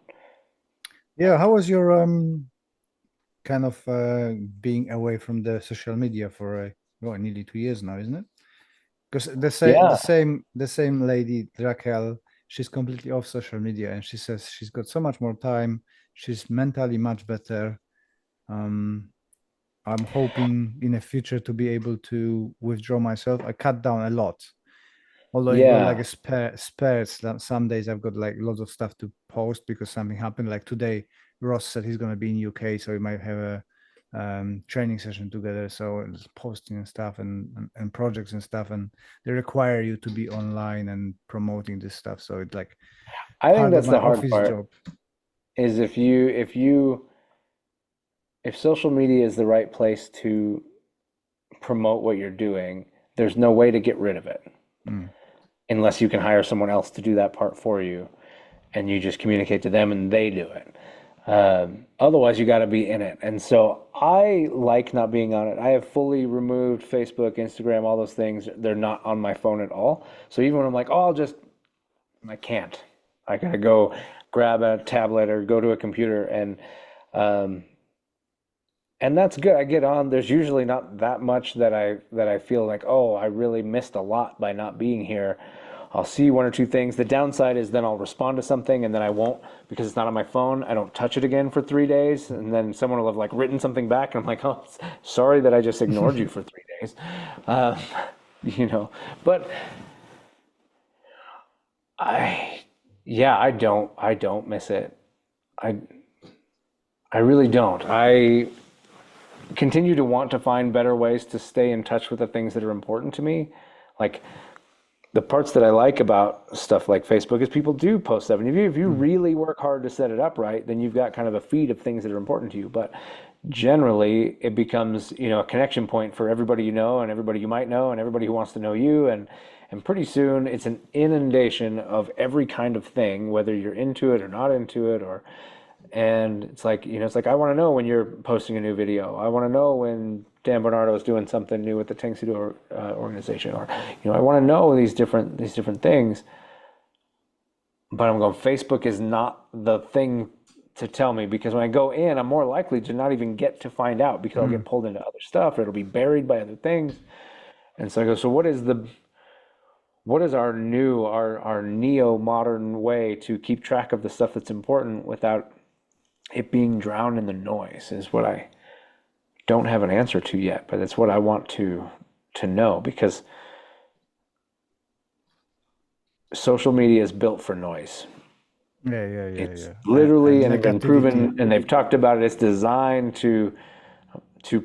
Speaker 5: Yeah, how was your kind of being away from the social media for nearly 2 years now, isn't it? Because
Speaker 4: Yeah.
Speaker 5: the same lady Raquel, she's completely off social media, and she says she's got so much more time. She's mentally much better. Um, I'm hoping in the future to be able to withdraw myself. I cut down a lot, although I've got like
Speaker 4: Yeah.
Speaker 5: a spares. Some days I've got like lots of stuff to post because something happened. Like today, Ross said he's going to be in UK, so we might have a training session together. So it's posting and stuff, and projects and stuff, and they require you to be online and promoting this stuff. So it's like
Speaker 4: I think
Speaker 5: part of
Speaker 4: that's
Speaker 5: my
Speaker 4: the hard
Speaker 5: office
Speaker 4: part,
Speaker 5: job.
Speaker 4: is if social media is the right place to promote what you're doing, there's no way to get rid of it
Speaker 5: Mm.
Speaker 4: unless you can hire someone else to do that part for you, and you just communicate to them and they do it. Otherwise, you got to be in it. And so I like not being on it. I have fully removed Facebook, Instagram, all those things. They're not on my phone at all. So even when I'm like, oh, I can't. I got to go grab a tablet or go to a computer, um, and that's good. I get on. There's usually not that much that I feel like, oh, I really missed a lot by not being here. I'll see one or two things. The downside is then I'll respond to something and then I won't, because it's not on my phone. I don't touch it again for 3 days, and then someone will have like written something back, and I'm like, oh, sorry that I just ignored you for 3 days. Uh, you know, but I don't miss it. I I really don't. I continue to want to find better ways to stay in touch with the things that are important to me. Like, the parts that I like about stuff like Facebook is people do post stuff. And if you really work hard to set it up right, then you've got kind of a feed of things that are important to you. But generally, it becomes, a connection point for everybody you know and everybody you might know and everybody who wants to know you. And pretty soon, it's an inundation of every kind of thing, whether you're into it or not into it, and it's like, I want to know when you're posting a new video. I want to know when Dan Bernardo is doing something new with the Tangsudo organization, or I want to know these different things. But I'm going, Facebook is not the thing to tell me, because when I go in, I'm more likely to not even get to find out, because I'll get pulled into other stuff, or it'll be buried by other things. And so I go, so what is our neo-modern way to keep track of the stuff that's important without it being drowned in the noise is what I don't have an answer to yet, but it's what I want to know, because social media is built for noise. It's literally, and it's been proven, and they've talked about it, it's designed to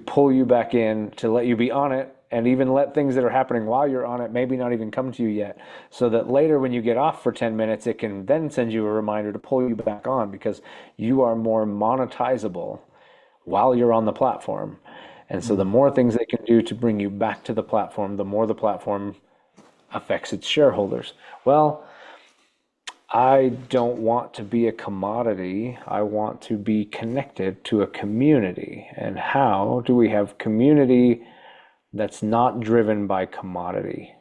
Speaker 4: pull you back in, to let you be on it, and even let things that are happening while you're on it maybe not even come to you yet, so that later when you get off for 10 minutes, it can then send you a reminder to pull you back on, because you are more monetizable while you're on the platform. And so the more things they can do to bring you back to the platform, the more the platform affects its shareholders. Well, I don't want to be a commodity. I want to be connected to a community. And how do we have community that's not driven by commodity?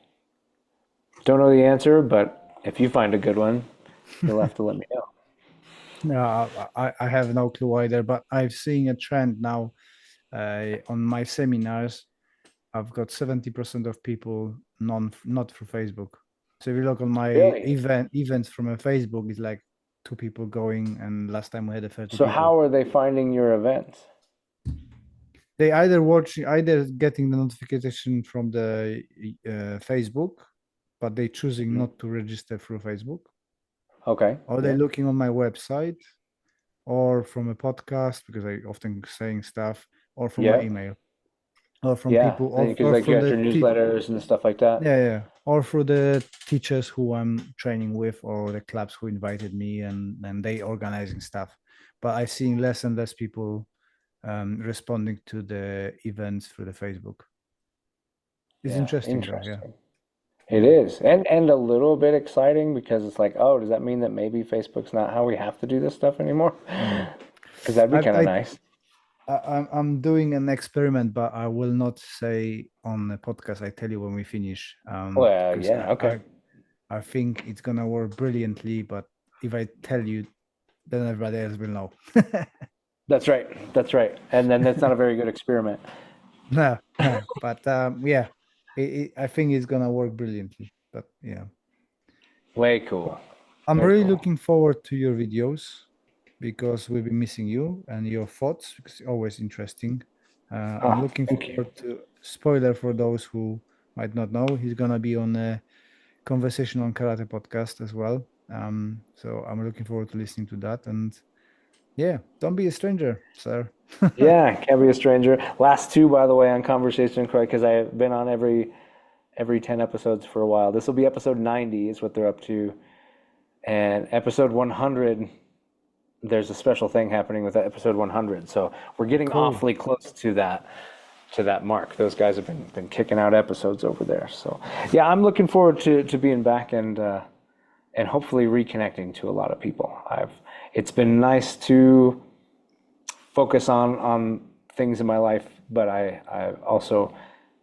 Speaker 4: Don't know the answer, but if you find a good one, you'll have to let me know.
Speaker 5: No, I have no clue either, but I've seen a trend now on my seminars. I've got 70% of people not through Facebook. So if you look on my events from a Facebook, it's like 2 people going, and last time we had 30
Speaker 4: So
Speaker 5: people.
Speaker 4: how are they finding your events?
Speaker 5: They either getting the notification from the Facebook, but they choosing not to register through Facebook.
Speaker 4: Okay.
Speaker 5: Or they're looking on my website, or from a podcast, because I often saying stuff, or from my email, or from people, or
Speaker 4: like you got your newsletters and stuff like that.
Speaker 5: Or through the teachers who I'm training with, or the clubs who invited me, and they organizing stuff. But I've seen less and less people responding to the events through the Facebook. It's interesting.
Speaker 4: It is, and a little bit exciting, because it's like, oh, does that mean that maybe Facebook's not how we have to do this stuff anymore? Because that'd be kind of nice.
Speaker 5: I'm doing an experiment, but I will not say on the podcast. I tell you when we finish.
Speaker 4: Okay.
Speaker 5: I think it's gonna work brilliantly, but if I tell you, then everybody else will know.
Speaker 4: That's right. And then that's not a very good experiment.
Speaker 5: No. But I think it's gonna work brilliantly. But yeah.
Speaker 4: Way cool.
Speaker 5: I'm really looking forward to your videos, because we'll be missing you and your thoughts, because it's always interesting. I'm looking forward to, spoiler for those who might not know, he's gonna be on a Conversation on Karate podcast as well. So I'm looking forward to listening to that. And don't be a stranger, sir.
Speaker 4: Can't be a stranger. Last 2, by the way, on Conversation, because I've been on every 10 episodes for a while. This will be episode 90 is what they're up to. And episode 100, there's a special thing happening with episode 100. So we're getting awfully close to that mark. Those guys have been kicking out episodes over there. So I'm looking forward to being back and hopefully reconnecting to a lot of people. It's been nice to focus on things in my life, but I also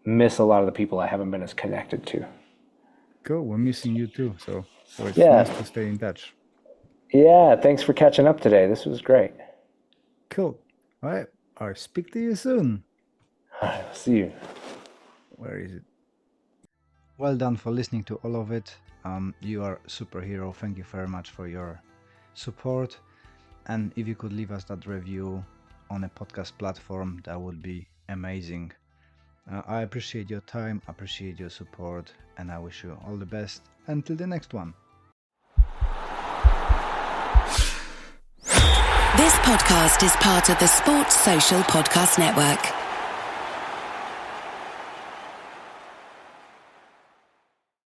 Speaker 4: miss a lot of the people I haven't been as connected to.
Speaker 5: Cool. We're missing you too. So it's nice to stay in touch.
Speaker 4: Yeah. Thanks for catching up today. This was great.
Speaker 5: Cool. All right. I'll speak to you soon.
Speaker 4: All right. See you.
Speaker 5: Where is it? Well done for listening to all of it. You are a superhero. Thank you very much for your support. And if you could leave us that review on a podcast platform, that would be amazing. I appreciate your time, appreciate your support, and I wish you all the best until the next one.
Speaker 6: This podcast is part of the Sports Social Podcast Network.